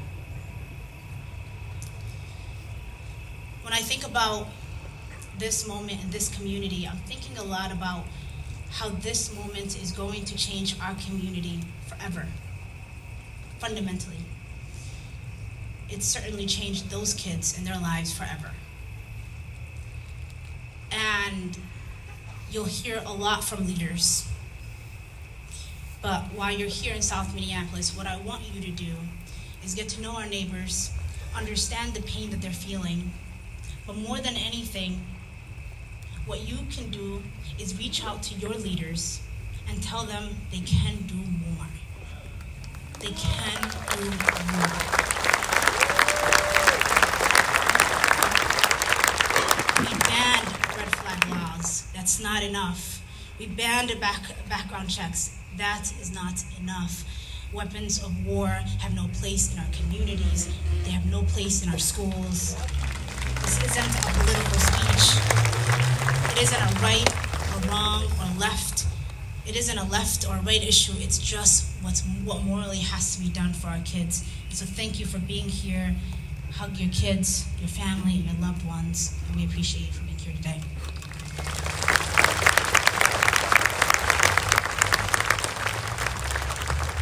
When I think about this moment in this community, I'm thinking a lot about how this moment is going to change our community forever, fundamentally. It's certainly changed those kids and their lives forever. And you'll hear a lot from leaders. But while you're here in South Minneapolis, what I want you to do is get to know our neighbors, understand the pain that they're feeling, but more than anything, what you can do is reach out to your leaders and tell them they can do more. They can do more. We banned red flag laws. That's not enough. We banned background checks. That is not enough. Weapons of war have no place in our communities. They have no place in our schools. This isn't a political speech. It isn't a right or wrong or left. It isn't a left or right issue. It's just what morally has to be done for our kids. And so thank you for being here. Hug your kids, your family, your loved ones, and we appreciate you for being here today.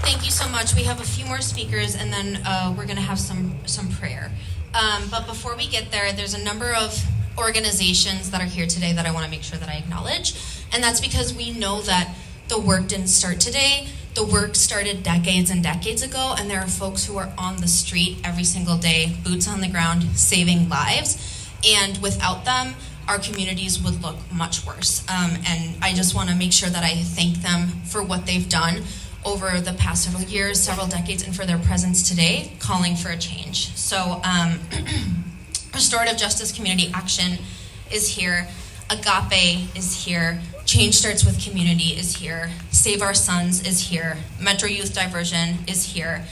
Thank you so much. We have a few more speakers, and then we're going to have some prayer. But before we get there, there's a number of organizations that are here today that I want to make sure that I acknowledge. And that's because we know that the work didn't start today. The work started decades and decades ago, and there are folks who are on the street every single day, boots on the ground, saving lives. And without them, our communities would look much worse. And I just want to make sure that I thank them for what they've done over the past several years, several decades, and for their presence today, calling for a change. So Restorative Justice Community Action is here. Agape is here. Change Starts with Community is here. Save Our Sons is here. Metro Youth Diversion is here.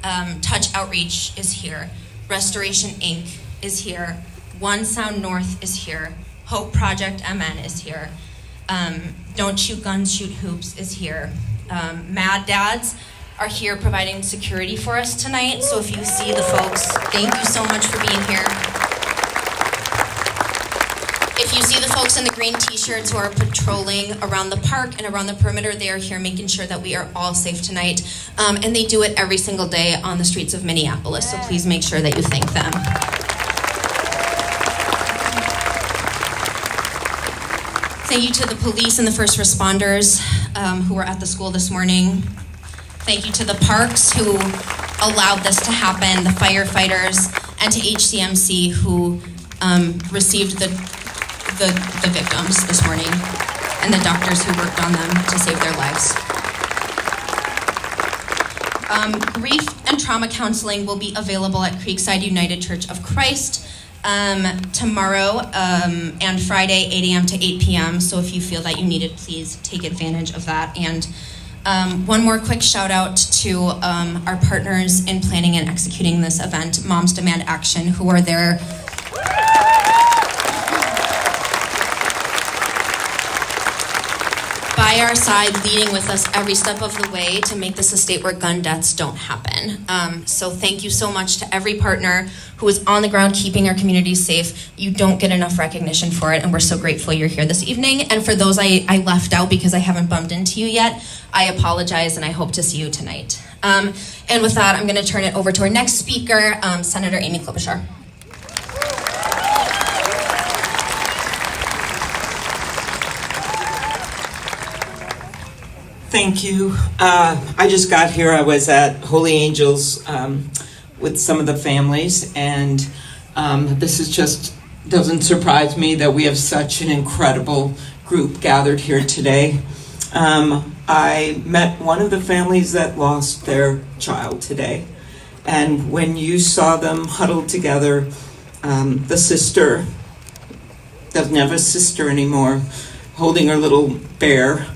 Touch Outreach is here. Restoration Inc. is here. One Sound North is here. Hope Project MN is here. Don't Shoot Guns, Shoot Hoops is here. Mad Dads are here providing security for us tonight. So if you see the folks, thank you so much for being here. If you see the folks in the green t-shirts who are patrolling around the park and around the perimeter, they are here making sure that we are all safe tonight. And they do it every single day on the streets of Minneapolis. So please make sure that you thank them. Thank you to the police and the first responders who were at the school this morning. Thank you to the parks who allowed this to happen, the firefighters, and to HCMC who received the victims this morning, and the doctors who worked on them to save their lives. Grief and trauma counseling will be available at Creekside United Church of Christ tomorrow and Friday, 8 a.m. to 8 p.m. So if you feel that you need it, please take advantage of that. And one more quick shout out to our partners in planning and executing this event, Moms Demand Action, who are there by our side, leading with us every step of the way to make this a state where gun deaths don't happen. So thank you so much to every partner who is on the ground keeping our communities safe. You don't get enough recognition for it, and we're so grateful you're here this evening. And for those I left out because I haven't bumped into you yet, I apologize, and I hope to see you tonight. And with that, I'm going to turn it over to our next speaker, Senator Amy Klobuchar. Thank you. I just got here. I was at Holy Angels with some of the families, and this is just doesn't surprise me that we have such an incredible group gathered here today. I met one of the families that lost their child today, and when you saw them huddled together, the sister doesn't have a sister anymore, holding her little bear.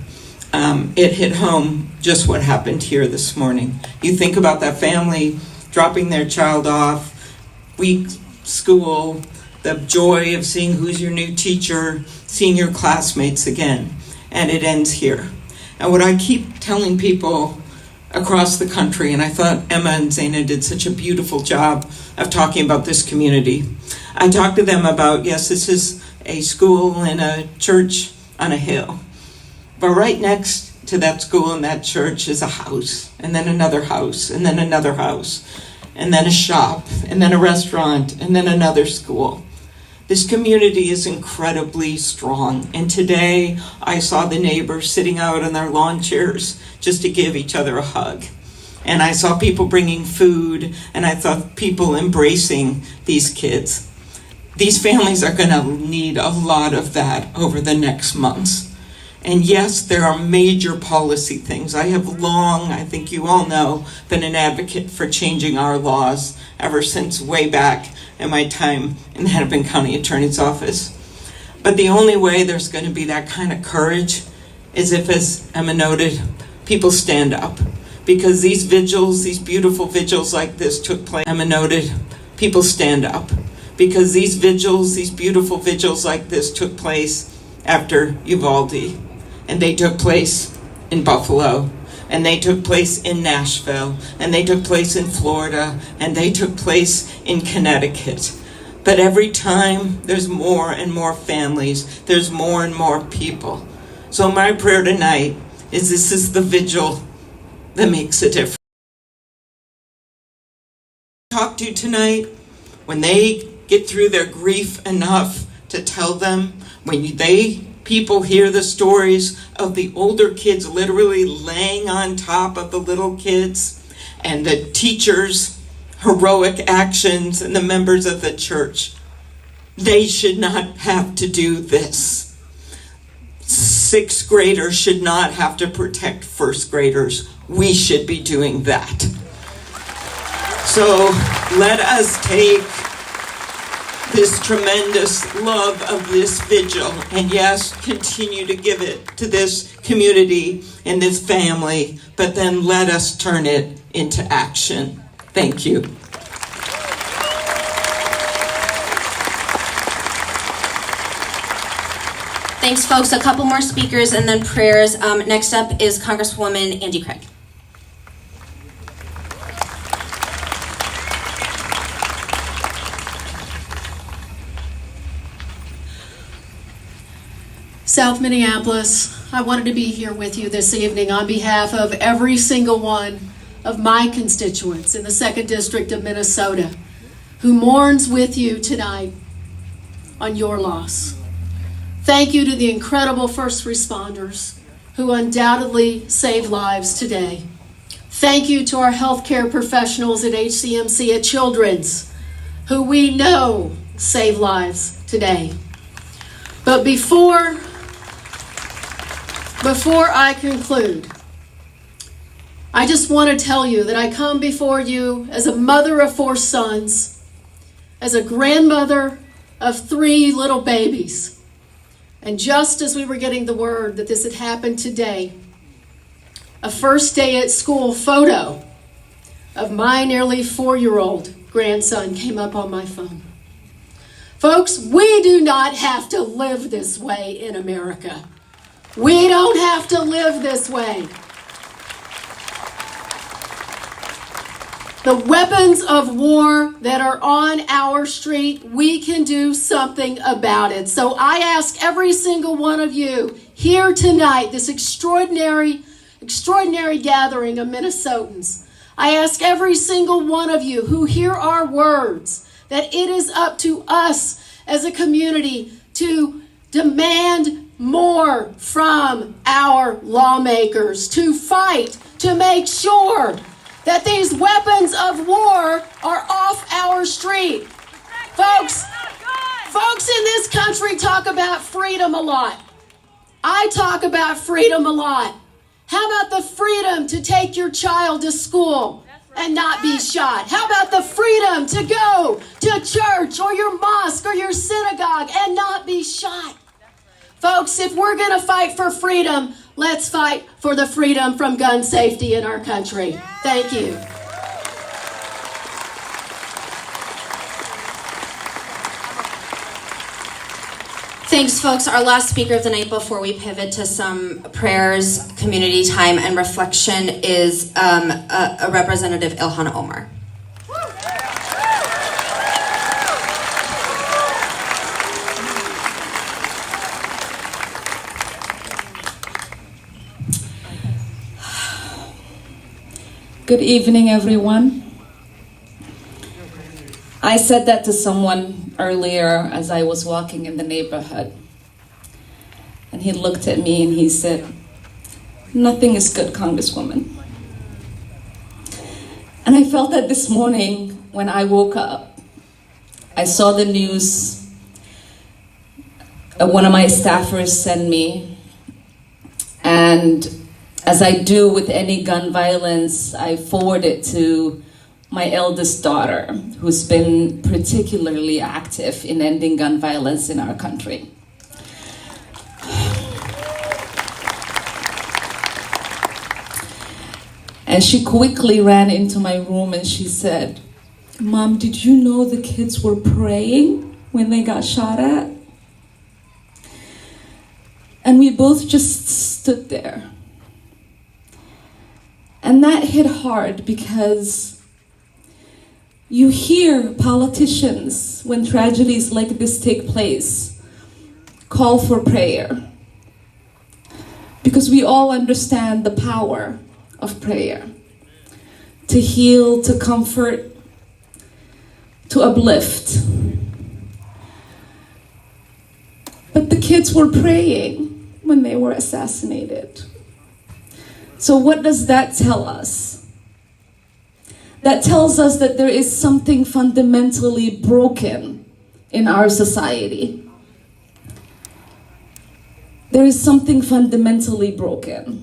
It hit home just what happened here this morning. You think about that family dropping their child off, week school, the joy of seeing who's your new teacher, seeing your classmates again, and it ends here. And what I keep telling people across the country, and I thought Emma and Zaina did such a beautiful job of talking about this community. I talked to them about, yes, this is a school and a church on a hill, but right next to that school and that church is a house, and then another house, and then another house, and then a shop, and then a restaurant, and then another school. This community is incredibly strong, and today I saw the neighbors sitting out on their lawn chairs just to give each other a hug. And I saw people bringing food, and I saw people embracing these kids. These families are going to need a lot of that over the next months. And yes, there are major policy things. I have long, I think you all know, been an advocate for changing our laws ever since way back in my time in the Hennepin County Attorney's Office. But the only way there's going to be that kind of courage is if, as Emma noted, people stand up. Because these vigils, these beautiful vigils like this took place, Emma noted, people stand up. Because these vigils, these beautiful vigils like this took place after Uvalde. And they took place in Buffalo, and they took place in Nashville, and they took place in Florida, and they took place in Connecticut. But every time there's more and more families, there's more and more people. So my prayer tonight is this is the vigil that makes a difference. Talk to tonight, when they get through their grief enough to tell them, when people hear the stories of the older kids literally laying on top of the little kids, and the teachers' heroic actions, and the members of the church. They should not have to do this. Sixth graders should not have to protect first graders. We should be doing that. So let us take this tremendous love of this vigil, and yes, continue to give it to this community and this family, but then let us turn it into action. Thank you. Thanks, folks. A couple more speakers and then prayers. Next up is Congresswoman Andy Craig. South Minneapolis, I wanted to be here with you this evening on behalf of every single one of my constituents in the 2nd District of Minnesota who mourns with you tonight on your loss. Thank you to the incredible first responders who undoubtedly saved lives today. Thank you to our healthcare professionals at HCMC at Children's who we know save lives today. But before I conclude, I just want to tell you that I come before you as a mother of 4 sons, as a grandmother of 3 little babies. And just as we were getting the word that this had happened today, a first day at school photo of my nearly 4-year-old grandson came up on my phone. Folks, we do not have to live this way in America. We don't have to live this way. The weapons of war that are on our street, we can do something about it. So I ask every single one of you here tonight, this extraordinary gathering of Minnesotans, I ask every single one of you who hear our words that it is up to us as a community to demand more from our lawmakers, to fight, to make sure that these weapons of war are off our street. Folks in this country talk about freedom a lot. I talk about freedom a lot. How about the freedom to take your child to school and not be shot? How about the freedom to go to church or your mosque or your synagogue and not be shot? Folks, if we're going to fight for freedom, let's fight for the freedom from gun safety in our country. Thank you. Thanks, folks. Our last speaker of the night before we pivot to some prayers, community time, and reflection is a Representative Ilhan Omar. Good evening, everyone. I said that to someone earlier as I was walking in the neighborhood. And he looked at me and he said, "Nothing is good, Congresswoman." And I felt that this morning when I woke up. I saw the news. One of my staffers sent me. And as I do with any gun violence, I forward it to my eldest daughter, who's been particularly active in ending gun violence in our country. And she quickly ran into my room and she said, "Mom, did you know the kids were praying when they got shot at?" And we both just stood there. And that hit hard because you hear politicians, when tragedies like this take place, call for prayer. Because we all understand the power of prayer. To heal, to comfort, to uplift. But the kids were praying when they were assassinated. So what does that tell us? That tells us that there is something fundamentally broken in our society. There is something fundamentally broken.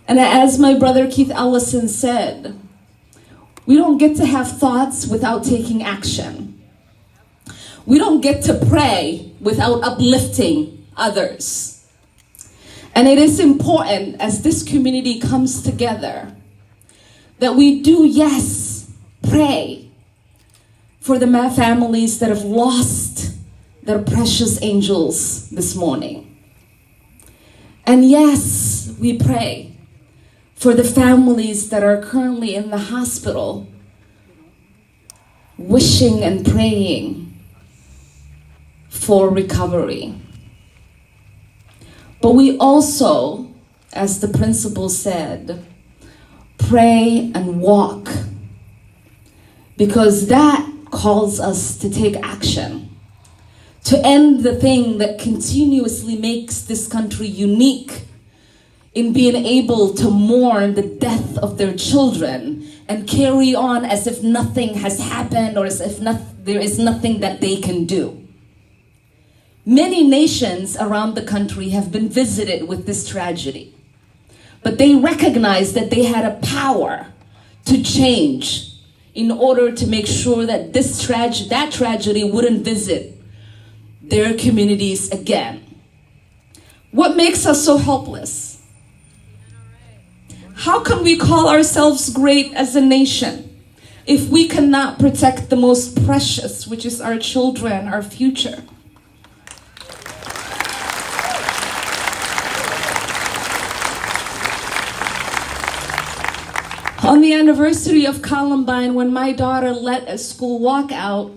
And as my brother Keith Ellison said, we don't get to have thoughts without taking action. We don't get to pray without uplifting others. And it is important as this community comes together that we do, yes, pray for the families that have lost their precious angels this morning. And yes, we pray for the families that are currently in the hospital, wishing and praying for recovery. But we also, as the principal said, pray and walk, because that calls us to take action, to end the thing that continuously makes this country unique in being able to mourn the death of their children and carry on as if nothing has happened or as if there is nothing that they can do. Many nations around the country have been visited with this tragedy, but they recognized that they had a power to change in order to make sure that that tragedy wouldn't visit their communities again. What makes us so helpless? How can we call ourselves great as a nation if we cannot protect the most precious, which is our children, our future? On the anniversary of Columbine, when my daughter led a school walkout,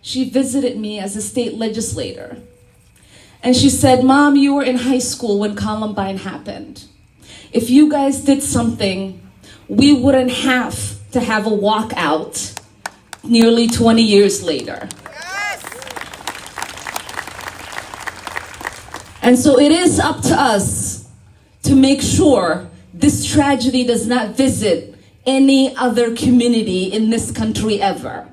she visited me as a state legislator. And she said, "Mom, you were in high school when Columbine happened. If you guys did something, we wouldn't have to have a walkout nearly 20 years later." Yes. And so it is up to us to make sure this tragedy does not visit any other community in this country ever.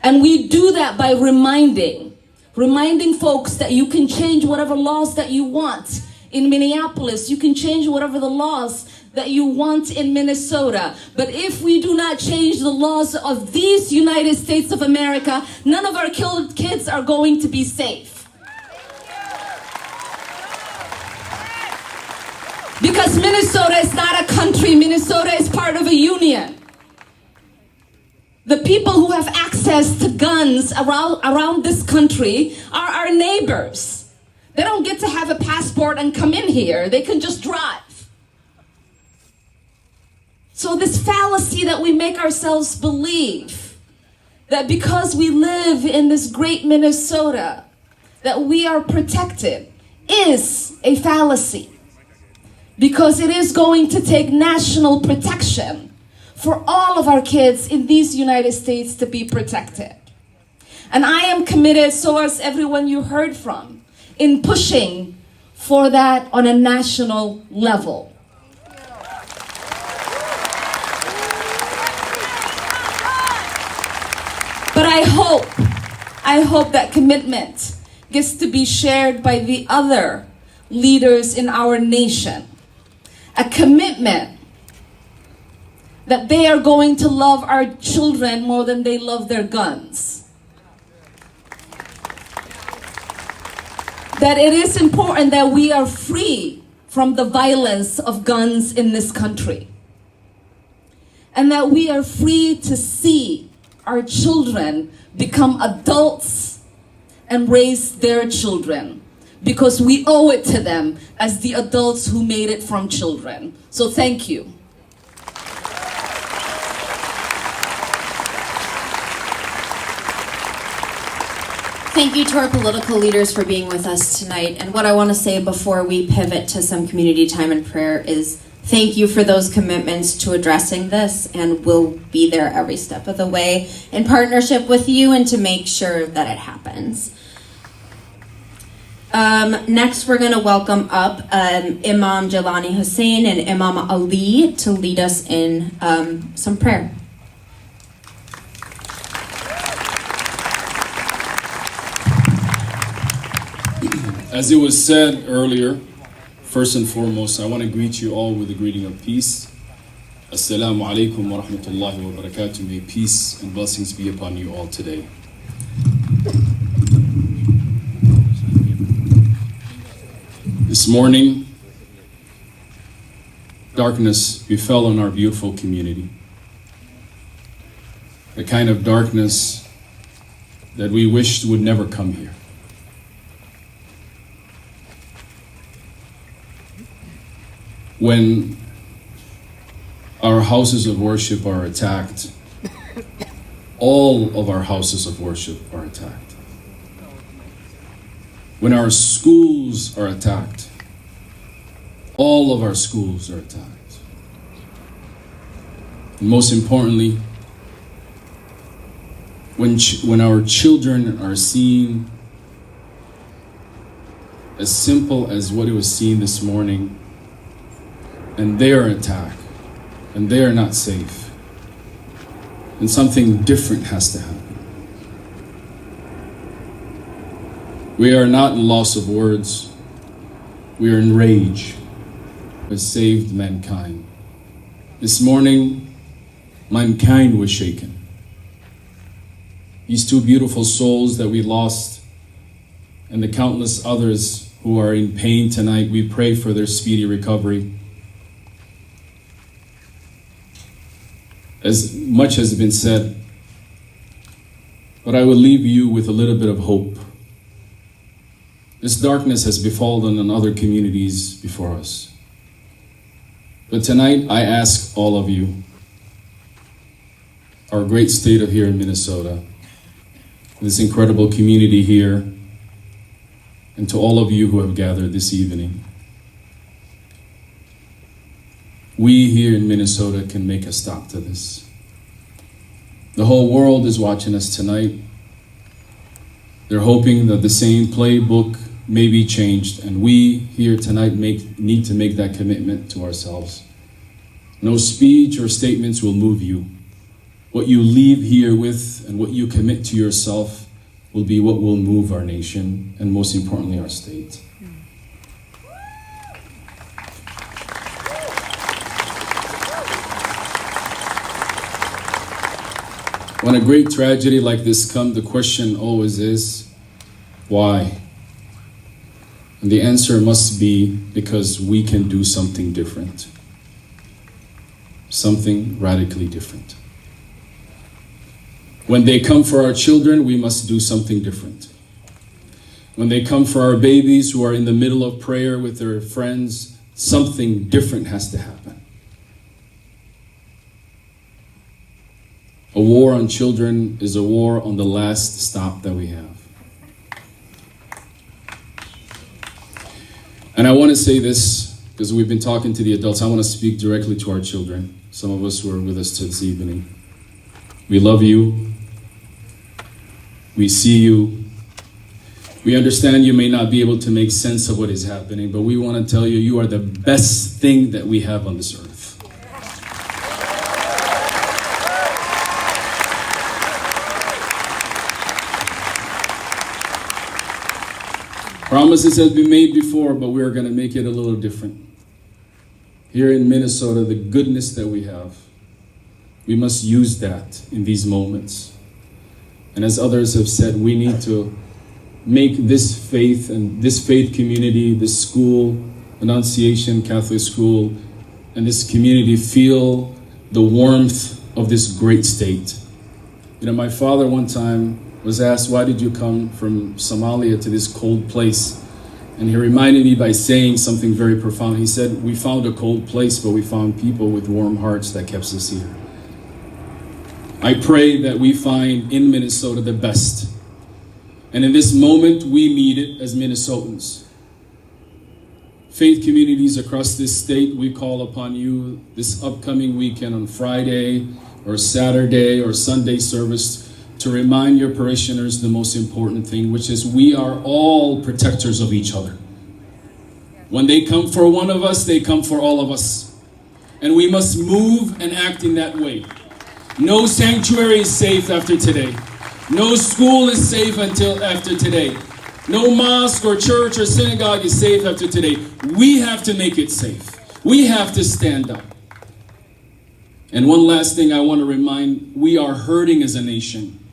And we do that by reminding folks that you can change whatever laws that you want in Minneapolis. You can change whatever the laws that you want in Minnesota. But if we do not change the laws of these United States of America, none of our kids are going to be safe. Because Minnesota is not a country. Minnesota is part of a union. The people who have access to guns around this country are our neighbors. They don't get to have a passport and come in here. They can just drive. So this fallacy that we make ourselves believe that because we live in this great Minnesota, that we are protected, is a fallacy. Because it is going to take national protection for all of our kids in these United States to be protected. And I am committed, so as everyone you heard from, in pushing for that on a national level. But I hope that commitment gets to be shared by the other leaders in our nation. A commitment that they are going to love our children more than they love their guns. That it is important that we are free from the violence of guns in this country. And that we are free to see our children become adults and raise their children, because we owe it to them as the adults who made it from children. So thank you. Thank you to our political leaders for being with us tonight. And what I want to say before we pivot to some community time and prayer is thank you for those commitments to addressing this, and we'll be there every step of the way in partnership with you and to make sure that it happens. Next, we're going to welcome up Imam Jelani Hussein and Imam Ali to lead us in some prayer. As it was said earlier, first and foremost, I want to greet you all with a greeting of peace. Assalamu alaikum wa rahmatullahi wa barakatuh. May peace and blessings be upon you all today. This morning, darkness befell on our beautiful community. The kind of darkness that we wished would never come here. When our houses of worship are attacked, all of our houses of worship are attacked. When our schools are attacked, all of our schools are attacked. And most importantly, when our children are seen as simple as what it was seen this morning, and they are attacked, and they are not safe, and something different has to happen. We are not in loss of words. We are in rage. Has saved mankind. This morning, mankind was shaken. These two beautiful souls that we lost, and the countless others who are in pain tonight, we pray for their speedy recovery. As much has been said, but I will leave you with a little bit of hope. This darkness has befallen on other communities before us. But tonight, I ask all of you, our great state of here in Minnesota, this incredible community here, and to all of you who have gathered this evening, we here in Minnesota can make a stop to this. The whole world is watching us tonight. They're hoping that the same playbook may be changed, and we here tonight need to make that commitment to ourselves. No speech or statements will move you. What you leave here with and what you commit to yourself will be what will move our nation, and most importantly, our state. When a great tragedy like this comes, the question always is, why? And the answer must be because we can do something different. Something radically different. When they come for our children, we must do something different. When they come for our babies who are in the middle of prayer with their friends, something different has to happen. A war on children is a war on the last stop that we have. And I want to say this, because we've been talking to the adults, I want to speak directly to our children, some of us who are with us this evening. We love you. We see you. We understand you may not be able to make sense of what is happening, but we want to tell you, you are the best thing that we have on this earth. Promises have been made before, but we are going to make it a little different. Here in Minnesota, the goodness that we have, we must use that in these moments. And as others have said, we need to make this faith and this faith community, this school, Annunciation Catholic School, and this community feel the warmth of this great state. You know, my father one time was asked, why did you come from Somalia to this cold place? And he reminded me by saying something very profound. He said, we found a cold place, but we found people with warm hearts that kept us here. I pray that we find in Minnesota the best. And in this moment, we need it as Minnesotans. Faith communities across this state, we call upon you this upcoming weekend on Friday or Saturday or Sunday service to remind your parishioners the most important thing, which is we are all protectors of each other. When they come for one of us, they come for all of us. And we must move and act in that way. No sanctuary is safe after today. No school is safe until after today. No mosque or church or synagogue is safe after today. We have to make it safe. We have to stand up. And one last thing I want to remind, we are hurting as a nation.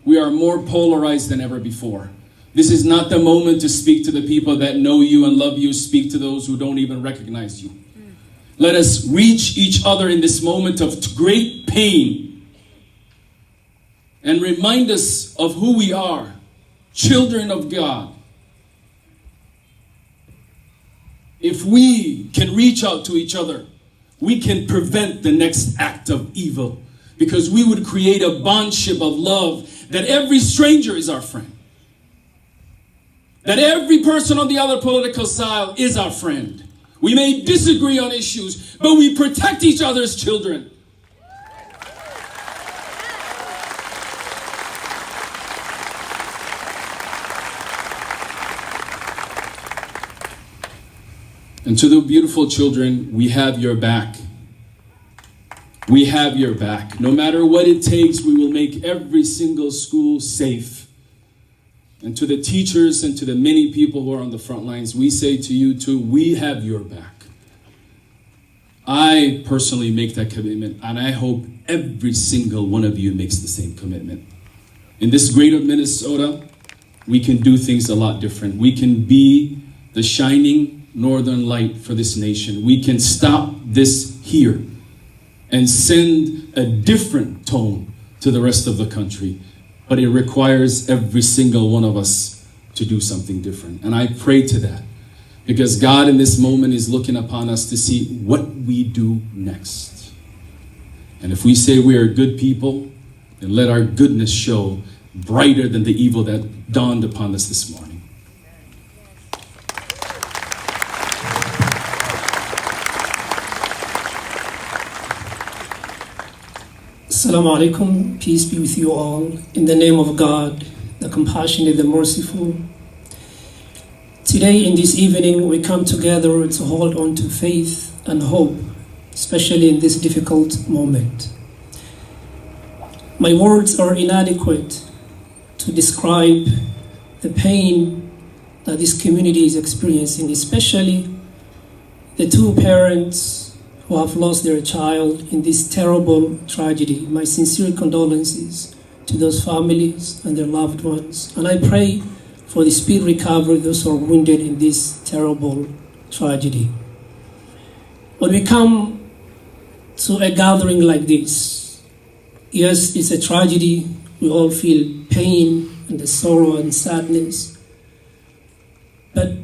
We are more polarized than ever before. This is not the moment to speak to the people that know you and love you. Speak to those who don't even recognize you. Let us reach each other in this moment of great pain and remind us of who we are, children of God. If we can reach out to each other, we can prevent the next act of evil, because we would create a bondship of love that every stranger is our friend. That every person on the other political side is our friend. We may disagree on issues, but we protect each other's children. And to the beautiful children, we have your back. We have your back. No matter what it takes, we will make every single school safe. And to the teachers and to the many people who are on the front lines, we say to you too, we have your back. I personally make that commitment, and I hope every single one of you makes the same commitment. In this great Minnesota, we can do things a lot different. We can be the shining northern light for this nation. We can stop this here and send a different tone to the rest of the country. But it requires every single one of us to do something different. And I pray to that, because God in this moment is looking upon us to see what we do next. And if we say we are good people, then let our goodness show brighter than the evil that dawned upon us this morning. Assalamu alaikum, peace be with you all. In the name of God, the compassionate, the merciful. Today, in this evening, we come together to hold on to faith and hope, especially in this difficult moment. My words are inadequate to describe the pain that this community is experiencing, especially the two parents who have lost their child in this terrible tragedy. My sincere condolences to those families and their loved ones. And I pray for the speedy recovery of those who are wounded in this terrible tragedy. When we come to a gathering like this, yes, it's a tragedy. We all feel pain and the sorrow and sadness. But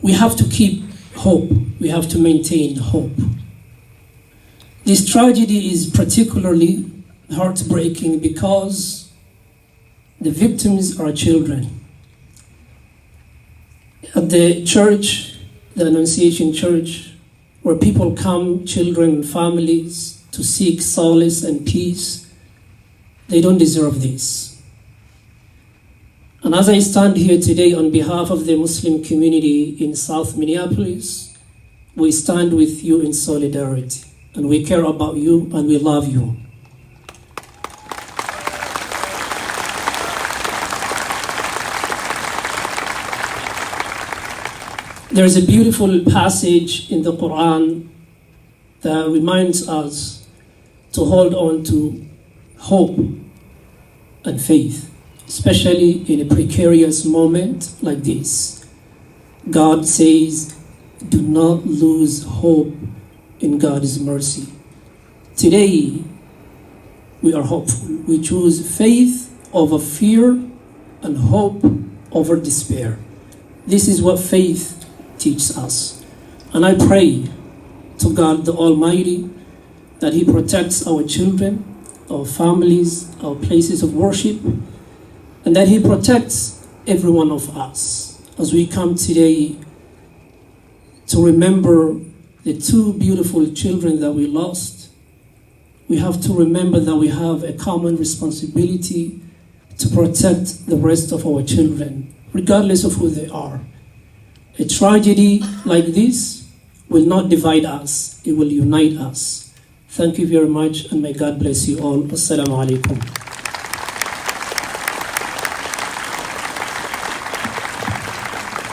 we have to keep hope. We have to maintain hope. This tragedy is particularly heartbreaking because the victims are children. At the church, the Annunciation Church, where people come, children and families, to seek solace and peace, they don't deserve this. And as I stand here today on behalf of the Muslim community in South Minneapolis, we stand with you in solidarity, and we care about you and we love you. There is a beautiful passage in the Quran that reminds us to hold on to hope and faith, especially in a precarious moment like this. God says, do not lose hope in God's mercy. Today, we are hopeful. We choose faith over fear and hope over despair. This is what faith teaches us. And I pray to God the Almighty that He protects our children, our families, our places of worship, and that He protects every one of us as we come today to remember the two beautiful children that we lost. We have to remember that we have a common responsibility to protect the rest of our children, regardless of who they are. A tragedy like this will not divide us, it will unite us. Thank you very much, and may God bless you all. Assalamu alaikum.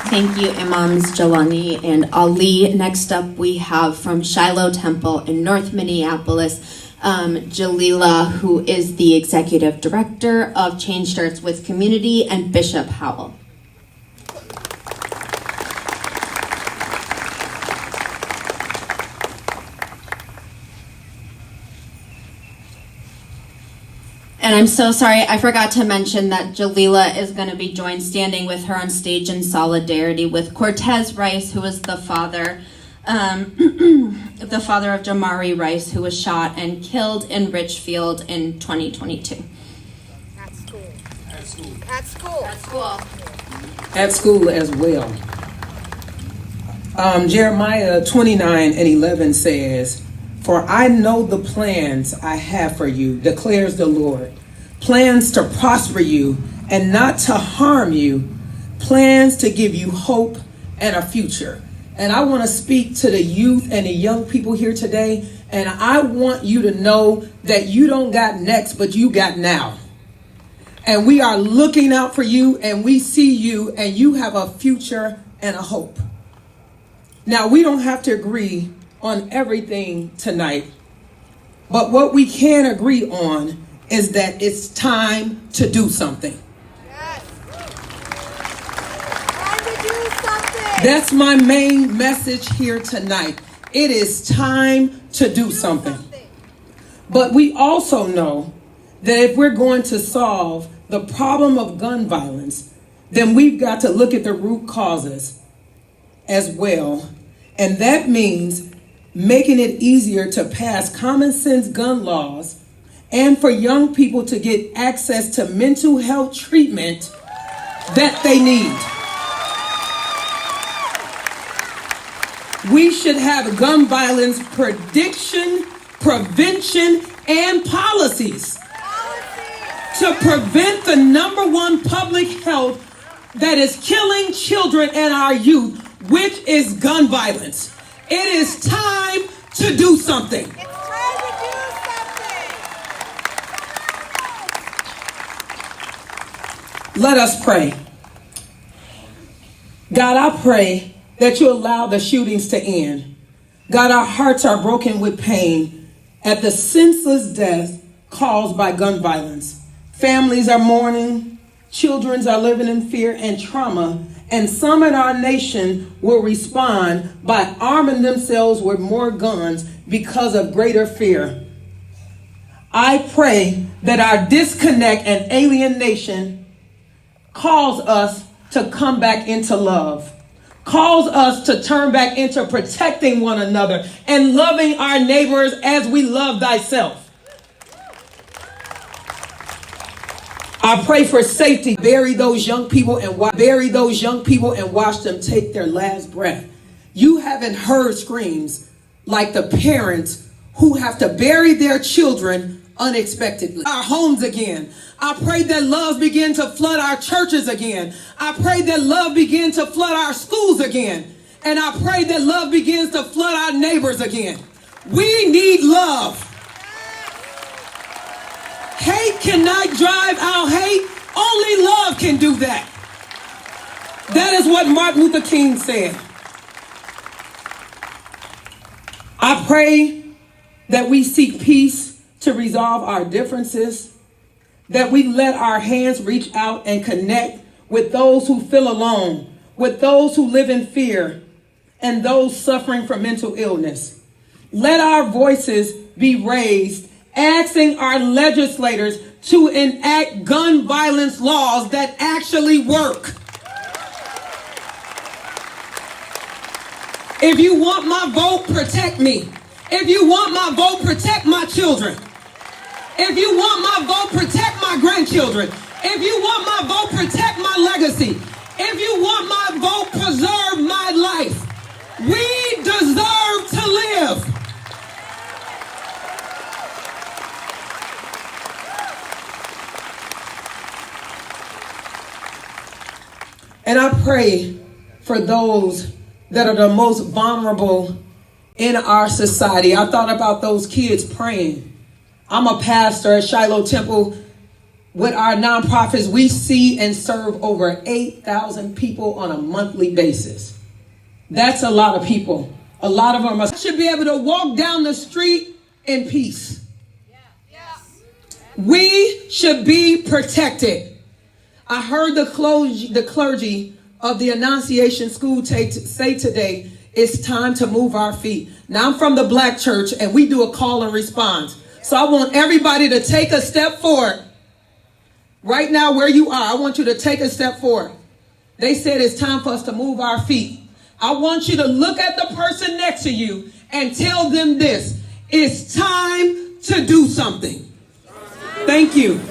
Thank you, Imams Jalani and Ali. Next up, we have from Shiloh Temple in North Minneapolis, Jalila, who is the Executive Director of Change Starts with Community, and Bishop Howell. And I'm so sorry, I forgot to mention that Jalila is going to be joined standing with her on stage in solidarity with Cortez Rice, who is the father of Jamari Rice, who was shot and killed in Richfield in 2022. At school. At school. At school. At school. At school as well. Jeremiah 29:11 says, "For I know the plans I have for you, declares the Lord. Plans to prosper you and not to harm you. Plans to give you hope and a future." And I want to speak to the youth and the young people here today. And I want you to know that you don't got next, but you got now. And we are looking out for you, and we see you, and you have a future and a hope. Now, we don't have to agree on everything tonight, but what we can agree on is that it's time to do something. Yes. Time to do something. That's my main message here tonight. It is time to do something. But we also know that if we're going to solve the problem of gun violence, then we've got to look at the root causes as well. And that means making it easier to pass common sense gun laws and for young people to get access to mental health treatment that they need. We should have gun violence prediction, prevention, and policies to prevent the number one public health that is killing children and our youth, which is gun violence. It is time to do something. It's time to do something. Let us pray. God, I pray that you allow the shootings to end. God, our hearts are broken with pain at the senseless death caused by gun violence. Families are mourning, children are living in fear and trauma, and some in our nation will respond by arming themselves with more guns because of greater fear. I pray that our disconnect and alienation calls us to come back into love, calls us to turn back into protecting one another and loving our neighbors as we love thyself. I pray for safety. Bury those young people and watch them take their last breath. You haven't heard screams like the parents who have to bury their children unexpectedly. Our homes again. I pray that love begin to flood our churches again. I pray that love begin to flood our schools again. And I pray that love begins to flood our neighbors again. We need love. Hate cannot drive out hate. Only love can do that. That is what Martin Luther King said. I pray that we seek peace to resolve our differences, that we let our hands reach out and connect with those who feel alone, with those who live in fear, and those suffering from mental illness. Let our voices be raised, asking our legislators to enact gun violence laws that actually work. If you want my vote, protect me. If you want my vote, protect my children. If you want my vote, protect my grandchildren. If you want my vote, protect my legacy. If you want my vote, preserve my life. We deserve to live. And I pray for those that are the most vulnerable in our society. I thought about those kids praying. I'm a pastor at Shiloh Temple. With our nonprofits, we see and serve over 8,000 people on a monthly basis. That's a lot of people. A lot of them should be able to walk down the street in peace. We should be protected. I heard the clergy of the Annunciation School say today, it's time to move our feet. Now, I'm from the Black church, and we do a call and response. So I want everybody to take a step forward. Right now, where you are, I want you to take a step forward. They said it's time for us to move our feet. I want you to look at the person next to you and tell them this. It's time to do something. Thank you.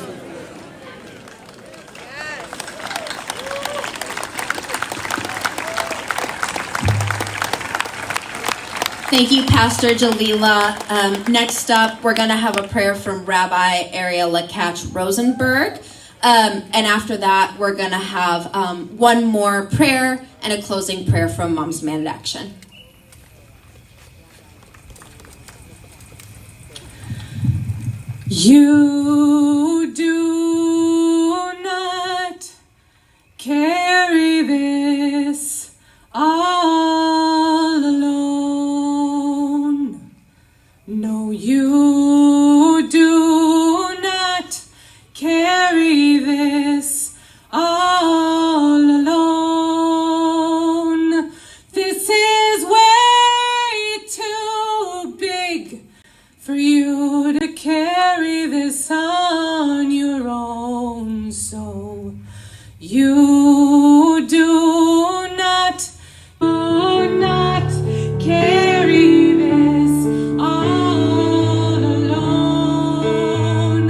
Thank you, Pastor Jalila. Next up, we're going to have a prayer from Rabbi Ariel Lakach Rosenberg. And after that, we're going to have one more prayer and a closing prayer from Moms Demand Action. You do not carry this all alone. No, you do not carry this all alone. This is way too big for you to carry this on your own. So you do not carry this all alone.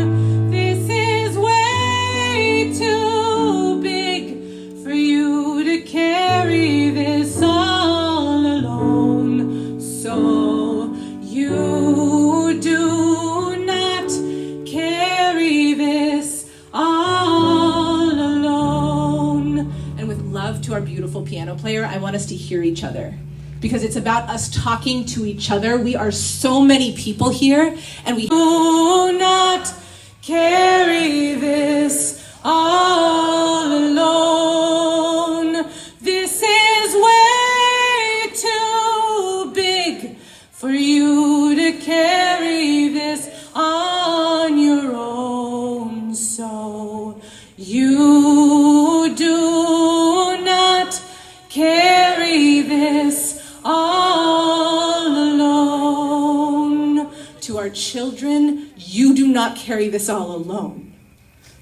This is way too big for you to carry this all alone. So you do not carry this all alone. And with love to our beautiful piano player, I want us to hear each other, because it's about us talking to each other. We are so many people here, and we do not carry this all alone. This is way too big for you to carry this on your own. So you do not carry this all alone. to our children, you do do not carry this all alone.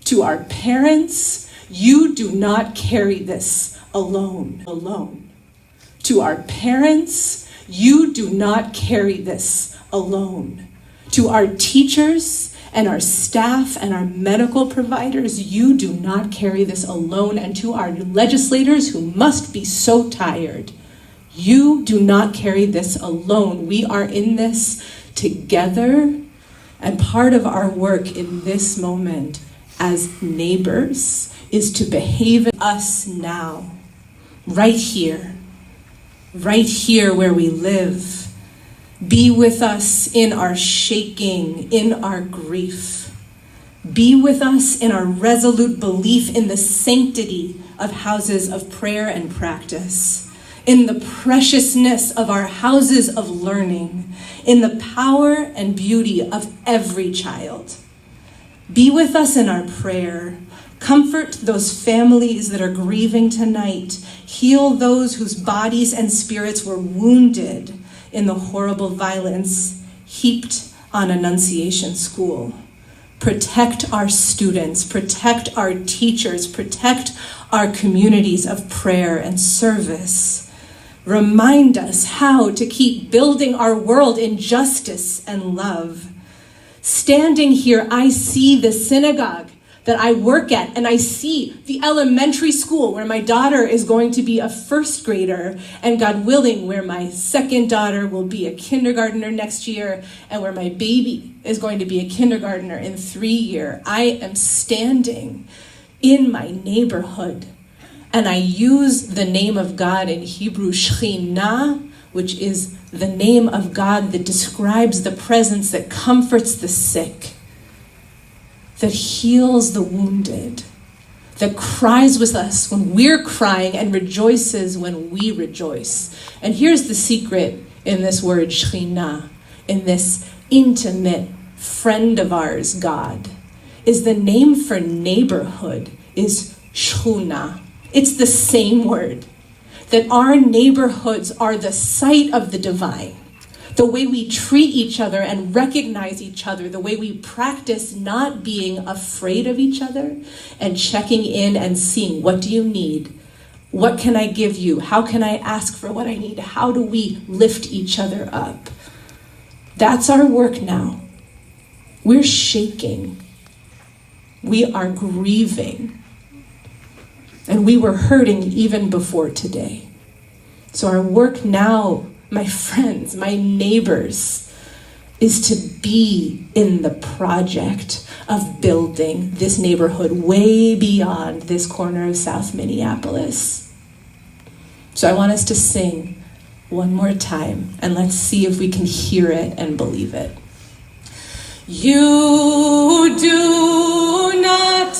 To our parents, you do not carry this alone. To our parents, you do not carry this alone. To our teachers and our staff and our medical providers, you do not carry this alone. And to our legislators who must be so tired, you do not carry this alone. We are in this together, and part of our work in this moment as neighbors is to behave us now, right here where we live. Be with us in our shaking, in our grief. Be with us in our resolute belief in the sanctity of houses of prayer and practice, in the preciousness of our houses of learning, in the power and beauty of every child. Be with us in our prayer. Comfort those families that are grieving tonight. Heal those whose bodies and spirits were wounded in the horrible violence heaped on Annunciation School. Protect our students, protect our teachers, protect our communities of prayer and service. Remind us how to keep building our world in justice and love. Standing here, I see the synagogue that I work at, and I see the elementary school where my daughter is going to be a first grader, and God willing, where my second daughter will be a kindergartner next year, and where my baby is going to be a kindergartner in 3 years. I am standing in my neighborhood, and I use the name of God in Hebrew, Shekhinah, which is the name of God that describes the presence that comforts the sick, that heals the wounded, that cries with us when we're crying and rejoices when we rejoice. And here's the secret in this word, Shekhinah, in this intimate friend of ours, God, is the name for neighborhood is Shchuna. It's the same word, that our neighborhoods are the site of the divine. The way we treat each other and recognize each other, the way we practice not being afraid of each other and checking in and seeing, what do you need? What can I give you? How can I ask for what I need? How do we lift each other up? That's our work now. We're shaking. We are grieving. And we were hurting even before today. So our work now, my friends, my neighbors, is to be in the project of building this neighborhood way beyond this corner of South Minneapolis. So I want us to sing one more time, and let's see if we can hear it and believe it. You do not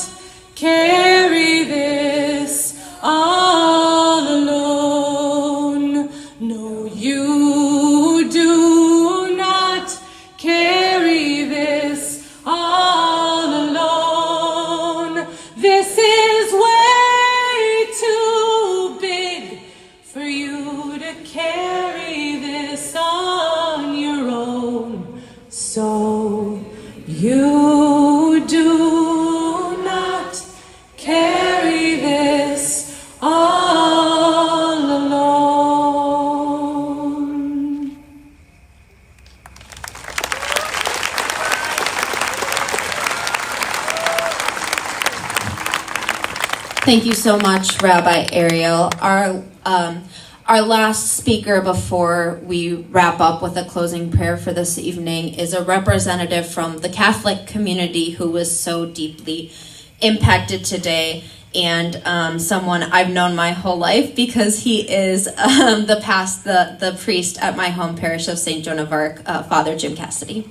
carry this all alone. No, you do not carry this all alone. This is way too big for you to carry this on your own. So you do not carry this all alone. Thank you so much, Rabbi Ariel. Our last speaker before we wrap up with a closing prayer for this evening is a representative from the Catholic community who was so deeply impacted today, and someone I've known my whole life because he is the priest at my home parish of St. Joan of Arc, Father Jim Cassidy.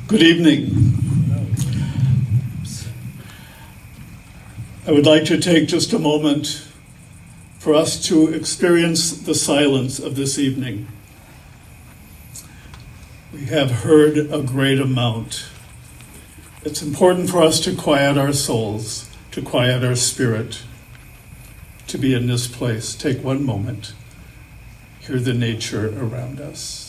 Good evening. I would like to take just a moment for us to experience the silence of this evening. We have heard a great amount. It's important for us to quiet our souls, to quiet our spirit. to be in this place. Take one moment. Hear the nature around us.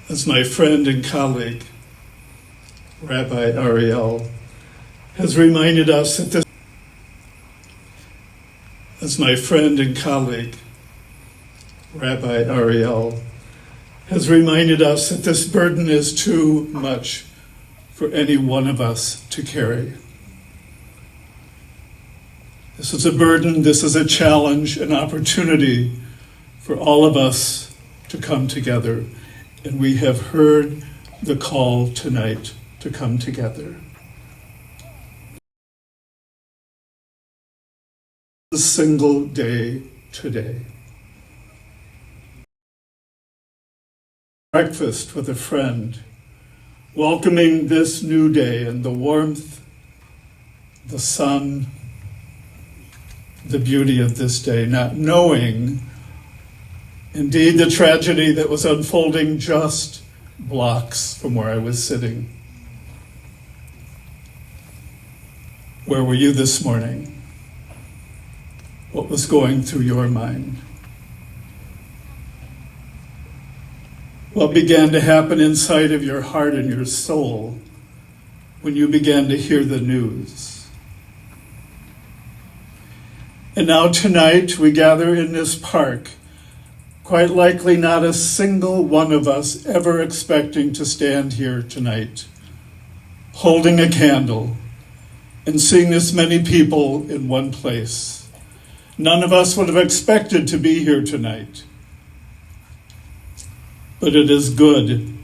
As my friend and colleague, Rabbi Ariel, has reminded us that this, as my friend and colleague, Rabbi Ariel, has reminded us that this burden is too much for any one of us to carry. This is a burden, this is a challenge, an opportunity for all of us to come together. And we have heard the call tonight to come together. A single day today. Breakfast with a friend, welcoming this new day and the warmth, the sun, the beauty of this day, not knowing indeed the tragedy that was unfolding just blocks from where I was sitting. Where were you this morning? What was going through your mind? What began to happen inside of your heart and your soul when you began to hear the news? And now tonight we gather in this park, quite likely not a single one of us ever expecting to stand here tonight, holding a candle and seeing this many people in one place. None of us would have expected to be here tonight. But it is good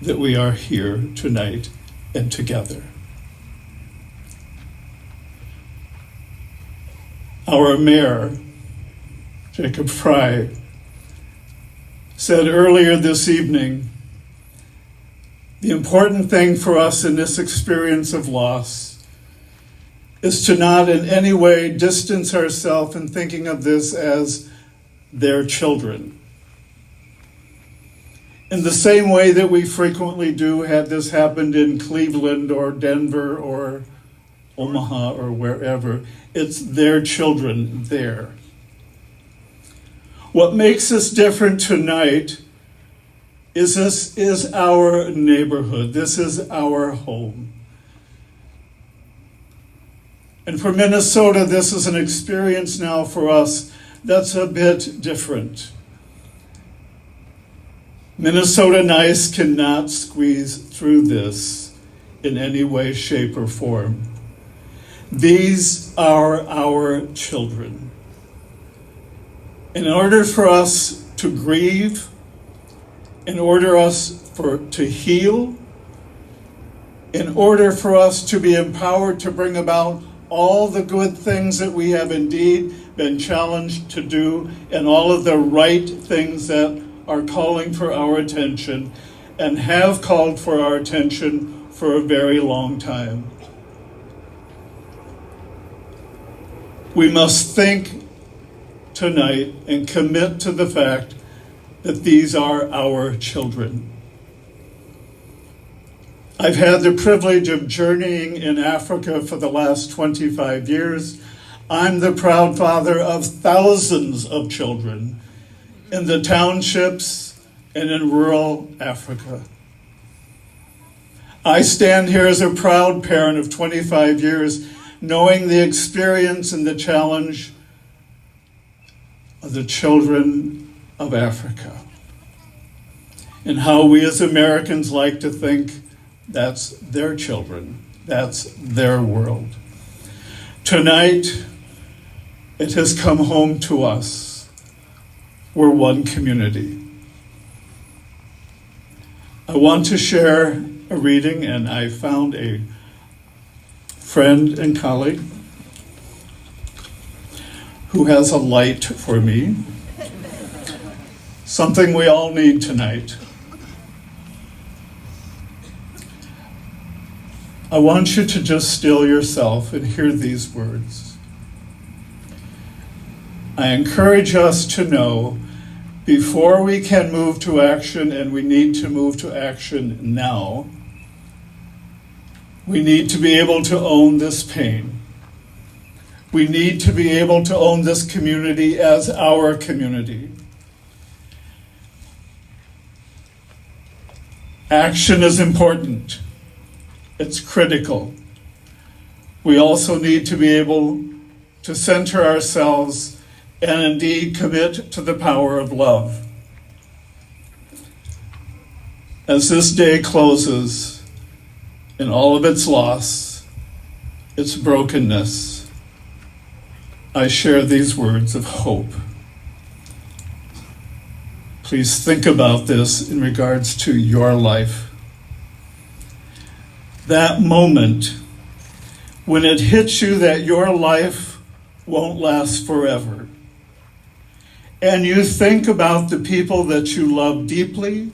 that we are here tonight and together. Our mayor, Jacob Fry, said earlier this evening, the important thing for us in this experience of loss is to not in any way distance ourselves in thinking of this as their children. In the same way that we frequently do, had this happened in Cleveland or Denver or Omaha or wherever, it's their children there. What makes us different tonight is this is our neighborhood. This is our home. And for Minnesota, this is an experience now for us that's a bit different. Minnesota Nice cannot squeeze through this in any way, shape, or form. These are our children. In order for us to grieve, in order to heal, in order for us to be empowered to bring about all the good things that we have indeed been challenged to do, and all of the right things that are calling for our attention and have called for our attention for a very long time. We must think tonight and commit to the fact that these are our children. I've had the privilege of journeying in Africa for the last 25 years. I'm the proud father of thousands of children in the townships and in rural Africa. I stand here as a proud parent of 25 years, knowing the experience and the challenge of the children of Africa, and how we as Americans like to think that's their children, that's their world. Tonight, it has come home to us. We're one community. I want to share a reading, and I found a friend and colleague who has a light for me, something we all need tonight. I want you to just still yourself and hear these words. I encourage us to know before we can move to action, and we need to move to action now, we need to be able to own this pain. We need to be able to own this community as our community. Action is important. It's critical. We also need to be able to center ourselves and indeed commit to the power of love. As this day closes, in all of its loss, its brokenness, I share these words of hope. Please think about this in regards to your life. That moment when it hits you that your life won't last forever, and you think about the people that you love deeply,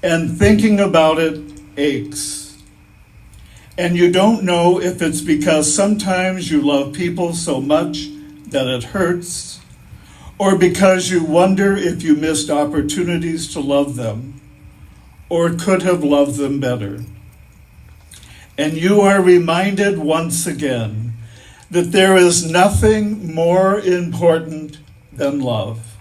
and thinking about it aches. And you don't know if it's because sometimes you love people so much that it hurts, or because you wonder if you missed opportunities to love them, or could have loved them better. And you are reminded once again that there is nothing more important than love.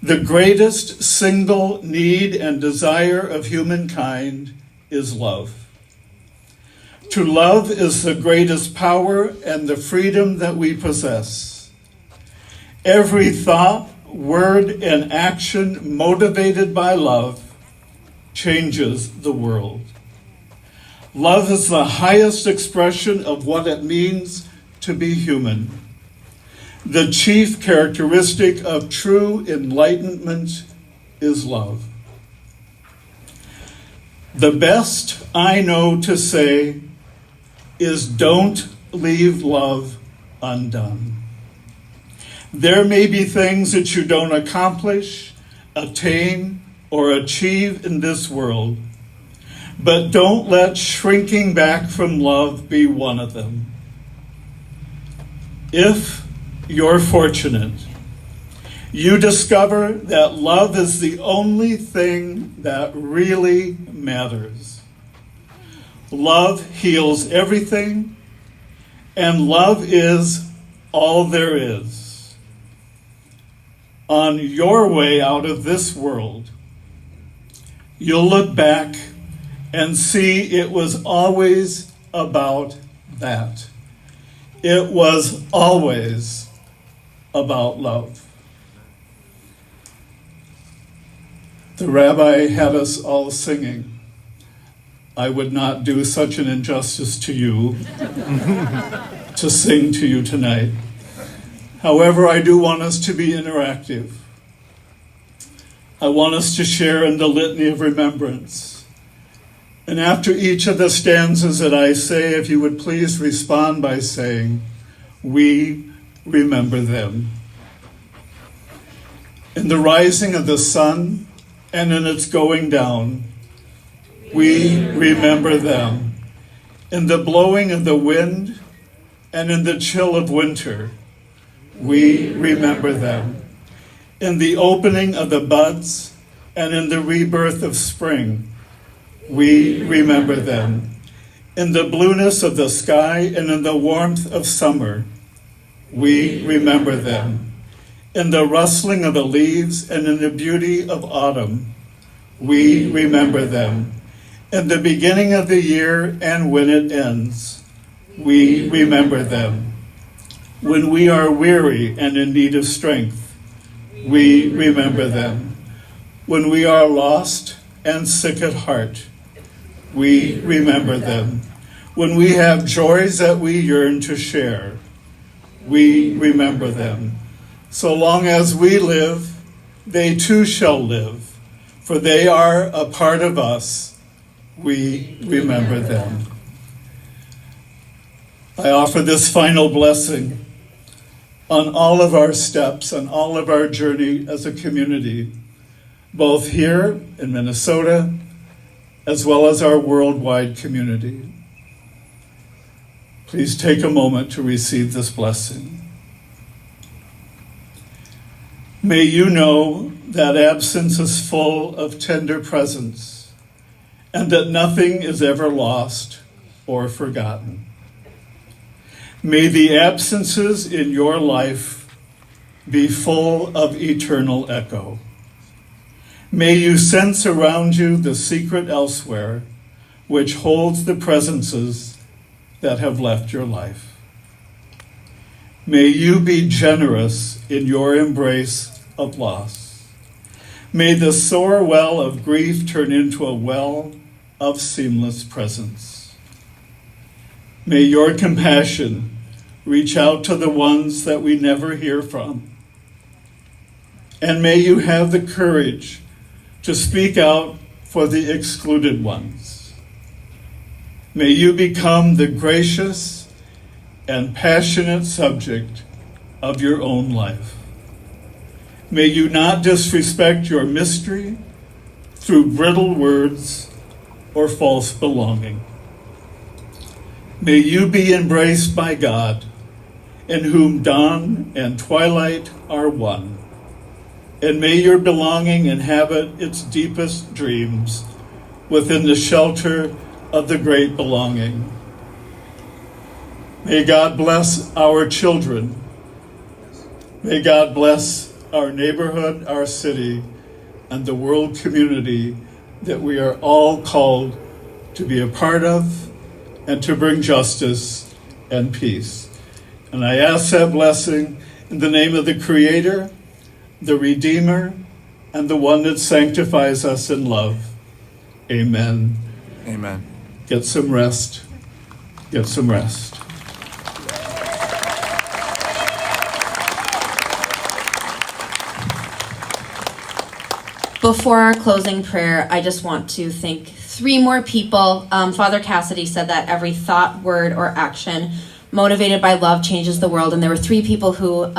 The greatest single need and desire of humankind is love. To love is the greatest power and the freedom that we possess. Every thought, word, and action motivated by love changes the world. Love is the highest expression of what it means to be human. The chief characteristic of true enlightenment is love. The best I know to say is don't leave love undone. There may be things that you don't accomplish, attain, or achieve in this world, but don't let shrinking back from love be one of them. If you're fortunate, you discover that love is the only thing that really matters. Love heals everything, and love is all there is. On your way out of this world, you'll look back and see it was always about that. It was always about love. The rabbi had us all singing. I would not do such an injustice to you to sing to you tonight. However, I do want us to be interactive. I want us to share in the litany of remembrance. And after each of the stanzas that I say, if you would please respond by saying, we remember them. In the rising of the sun and in its going down, we remember them. In the blowing of the wind and in the chill of winter, we remember them. In the opening of the buds and in the rebirth of spring, we remember them. In the blueness of the sky and in the warmth of summer, we remember them. In the rustling of the leaves and in the beauty of autumn, we remember them. In the beginning of the year and when it ends, we remember them. When we are weary and in need of strength, we remember them. When we are lost and sick at heart, we remember them. When we have joys that we yearn to share, we remember them. So long as we live, they too shall live, for they are a part of us. We remember them. I offer this final blessing on all of our steps, on all of our journey as a community, both here in Minnesota, as well as our worldwide community. Please take a moment to receive this blessing. May you know that absence is full of tender presence, and that nothing is ever lost or forgotten. May the absences in your life be full of eternal echo. May you sense around you the secret elsewhere, which holds the presences that have left your life. May you be generous in your embrace of loss. May the sore well of grief turn into a well of seamless presence. May your compassion reach out to the ones that we never hear from. And may you have the courage to speak out for the excluded ones. May you become the gracious and passionate subject of your own life. May you not disrespect your mystery through brittle words or false belonging. May you be embraced by God, in whom dawn and twilight are one. And may your belonging inhabit its deepest dreams within the shelter of the great belonging. May God bless our children. May God bless our neighborhood, our city, and the world community that we are all called to be a part of and to bring justice and peace. And I ask that blessing in the name of the Creator, the Redeemer, and the one that sanctifies us in love. Amen. Amen. Get some rest. Get some rest. Before our closing prayer, I just want to thank 3 more people. Father Cassidy said that every thought, word, or action motivated by love changes the world. And there were 3 people who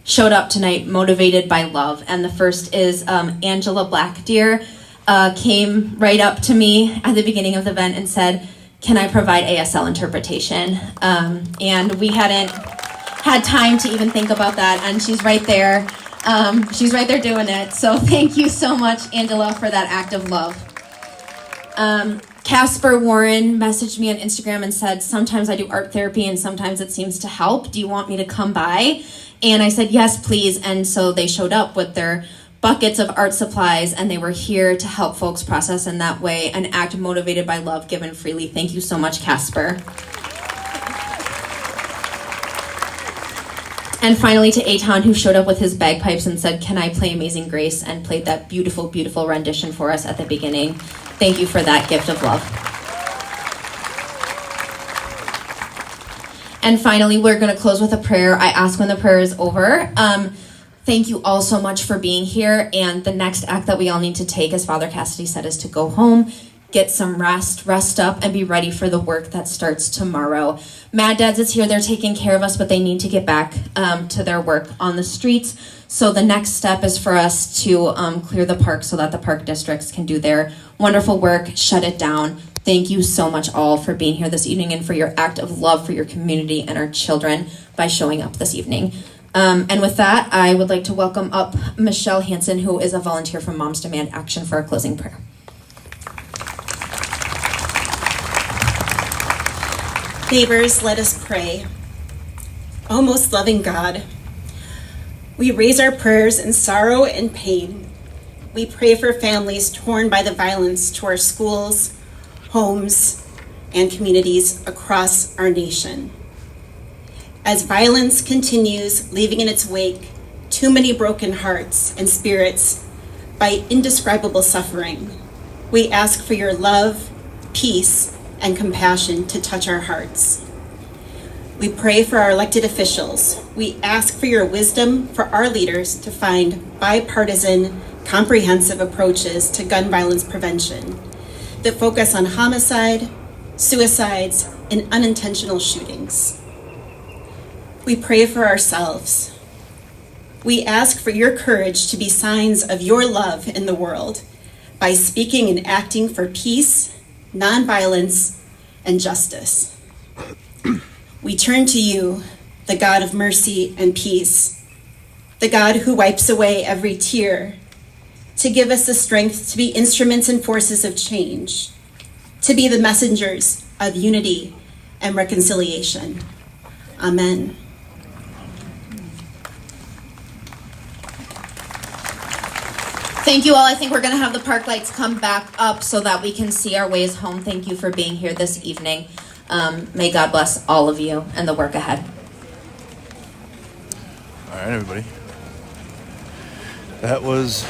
showed up tonight motivated by love. And the first is Angela Blackdeer came right up to me at the beginning of the event and said, "Can I provide ASL interpretation?" And we hadn't had time to even think about that. And she's right there. She's right there doing it. So thank you so much, Angela, for that act of love. Casper Warren messaged me on Instagram and said, "Sometimes I do art therapy and sometimes it seems to help. Do you want me to come by?" And I said, "Yes, please." And so they showed up with their buckets of art supplies and they were here to help folks process in that way, an act motivated by love given freely. Thank you so much, Casper. And finally to Aton, who showed up with his bagpipes and said, "Can I play Amazing Grace?" and played that beautiful, beautiful rendition for us at the beginning. Thank you for that gift of love. And finally, we're going to close with a prayer. I ask when the prayer is over. Thank you all so much for being here. And the next act that we all need to take, as Father Cassidy said, is to go home, get some rest up, and be ready for the work that starts tomorrow. Mad Dads is here. They're taking care of us, but they need to get back to their work on the streets. So the next step is for us to clear the park so that the park districts can do their wonderful work, shut it down. Thank you so much all for being here this evening and for your act of love for your community and our children by showing up this evening. And with that, I would like to welcome up Michelle Hansen, who is a volunteer from Moms Demand Action, for our closing prayer. Neighbors, let us pray. O most loving God, we raise our prayers in sorrow and pain. We pray for families torn by the violence to our schools, homes, and communities across our nation. As violence continues, leaving in its wake too many broken hearts and spirits by indescribable suffering, we ask for your love, peace, and compassion to touch our hearts. We pray for our elected officials. We ask for your wisdom for our leaders to find bipartisan, comprehensive approaches to gun violence prevention that focus on homicide, suicides, and unintentional shootings. We pray for ourselves. We ask for your courage to be signs of your love in the world by speaking and acting for peace, nonviolence, and justice. We turn to you, the God of mercy and peace, the God who wipes away every tear, to give us the strength to be instruments and forces of change, to be the messengers of unity and reconciliation. Amen. Thank you all. I think we're going to have the park lights come back up so that we can see our ways home. Thank you for being here this evening. May God bless all of you and the work ahead. All right, everybody. That was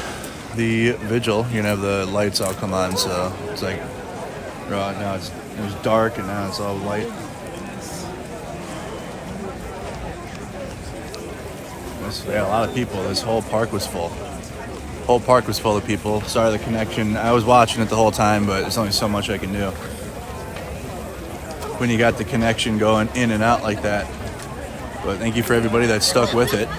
the vigil. You're going to have the lights all come on, so it's like, now it was dark and now it's all light. Yeah, a lot of people. This whole park was full. Whole park was full of people. Sorry, the connection. I was watching it the whole time, but there's only so much I can do when you got the connection going in and out like that. But thank you for everybody that stuck with it.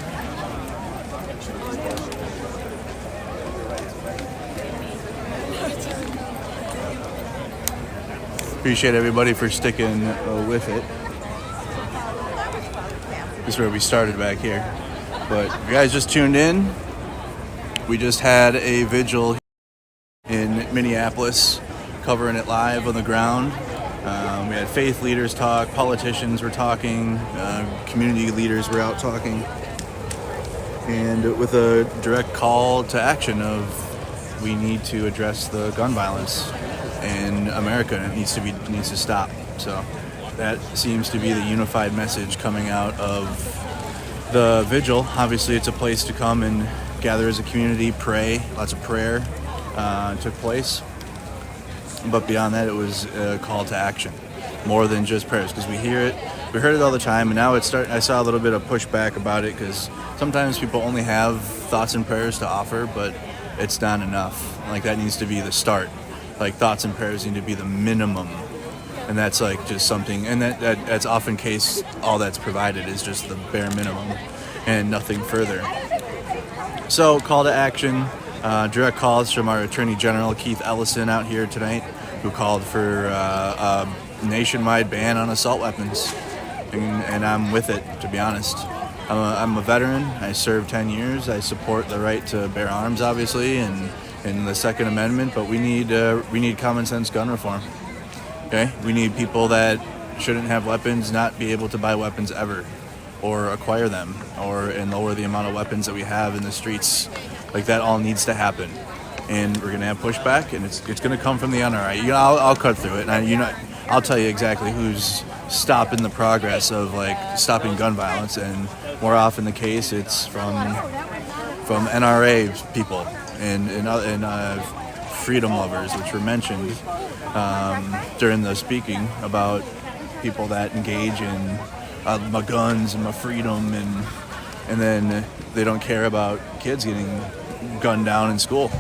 Appreciate everybody for sticking with it. This is where we started back here. But if you guys just tuned in, we just had a vigil in Minneapolis, covering it live on the ground. We had faith leaders talk, politicians were talking, community leaders were out talking, and with a direct call to action of we need to address the gun violence in America, and it needs to stop. So that seems to be the unified message coming out of the vigil. Obviously, it's a place to come and gather as a community, pray. Lots of prayer took place. But beyond that, it was a call to action, more than just prayers, because we heard it all the time, and now I saw a little bit of pushback about it, because sometimes people only have thoughts and prayers to offer, but it's not enough. Like, that needs to be the start. Like, thoughts and prayers need to be the minimum, and that's like just something, and that's often case all that's provided is just the bare minimum and nothing further. So, call to action, direct calls from our Attorney General, Keith Ellison, out here tonight, who called for a nationwide ban on assault weapons. And I'm with it, to be honest. I'm a veteran. I served 10 years. I support the right to bear arms, obviously, and the Second Amendment, but we need common sense gun reform. Okay? We need people that shouldn't have weapons not be able to buy weapons ever, or acquire them, and lower the amount of weapons that we have in the streets. Like, that all needs to happen, and we're gonna have pushback, and it's gonna come from the NRA. I'll cut through it, and I'll tell you exactly who's stopping the progress of like stopping gun violence, and more often the case, it's from NRA people and freedom lovers, which were mentioned during the speaking about people that engage in my guns and my freedom, and then they don't care about kids getting gunned down in school.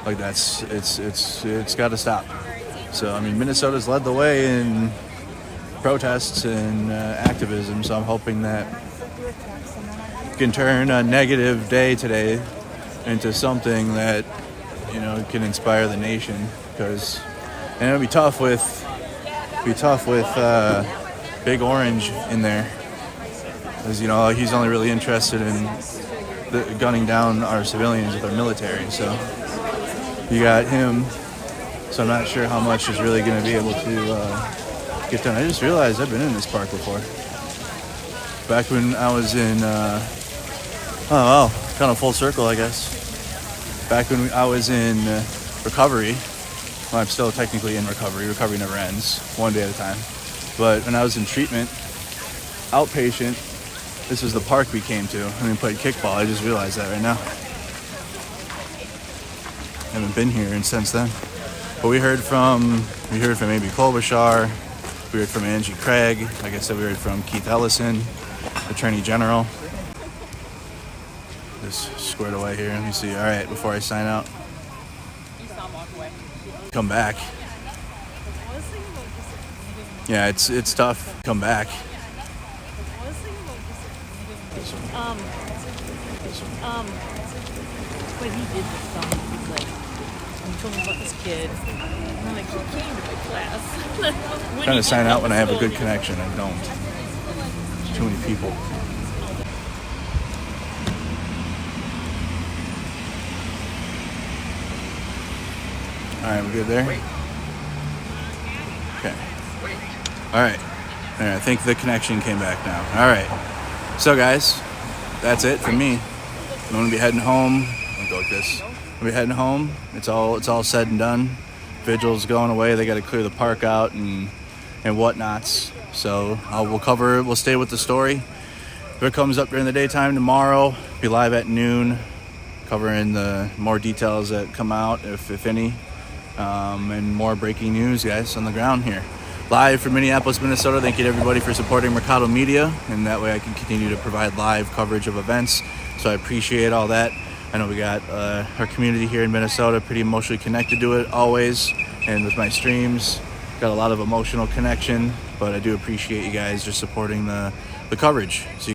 Like, it's got to stop. So, I mean, Minnesota's led the way in protests and activism, so I'm hoping that we can turn a negative day today into something that, can inspire the nation, because it'll be tough with Big Orange in there, because he's only really interested in gunning down our civilians with our military. So you got him. So I'm not sure how much is really going to be able to get done. I just realized I've been in this park before. Back when I was in, kind of full circle, I guess. Back when I was in recovery. Well, I'm still technically in recovery. Recovery never ends, one day at a time. But when I was in treatment, outpatient, this was the park we came to. And we played kickball. I just realized that right now. I haven't been here since then. But we heard from Amy Klobuchar. We heard from Angie Craig. Like I said, we heard from Keith Ellison, Attorney General. Just squared away here. Let me see. All right, before I sign out. Come back. Yeah, it's tough. Come back. When he did this song, he's like, I'm talking about this kid. I'm like, who came to my class? I'm trying to sign out when I have a good connection. I don't. Too many people. All right, we're good there? Okay. All right. I think the connection came back now. All right. So, guys, that's it for me. I'm going to be heading home. I'll go like this. I'll be heading home. It's all said and done. Vigil's going away. They got to clear the park out and whatnots. So we'll stay with the story. If it comes up during the daytime tomorrow, be live at noon, covering the more details that come out, if any, and more breaking news, guys, on the ground here. Live from Minneapolis, Minnesota. Thank you to everybody for supporting Mercado Media, and that way I can continue to provide live coverage of events. So I appreciate all that. I know we got our community here in Minnesota pretty emotionally connected to it always, and with my streams, got a lot of emotional connection, but I do appreciate you guys just supporting the coverage. So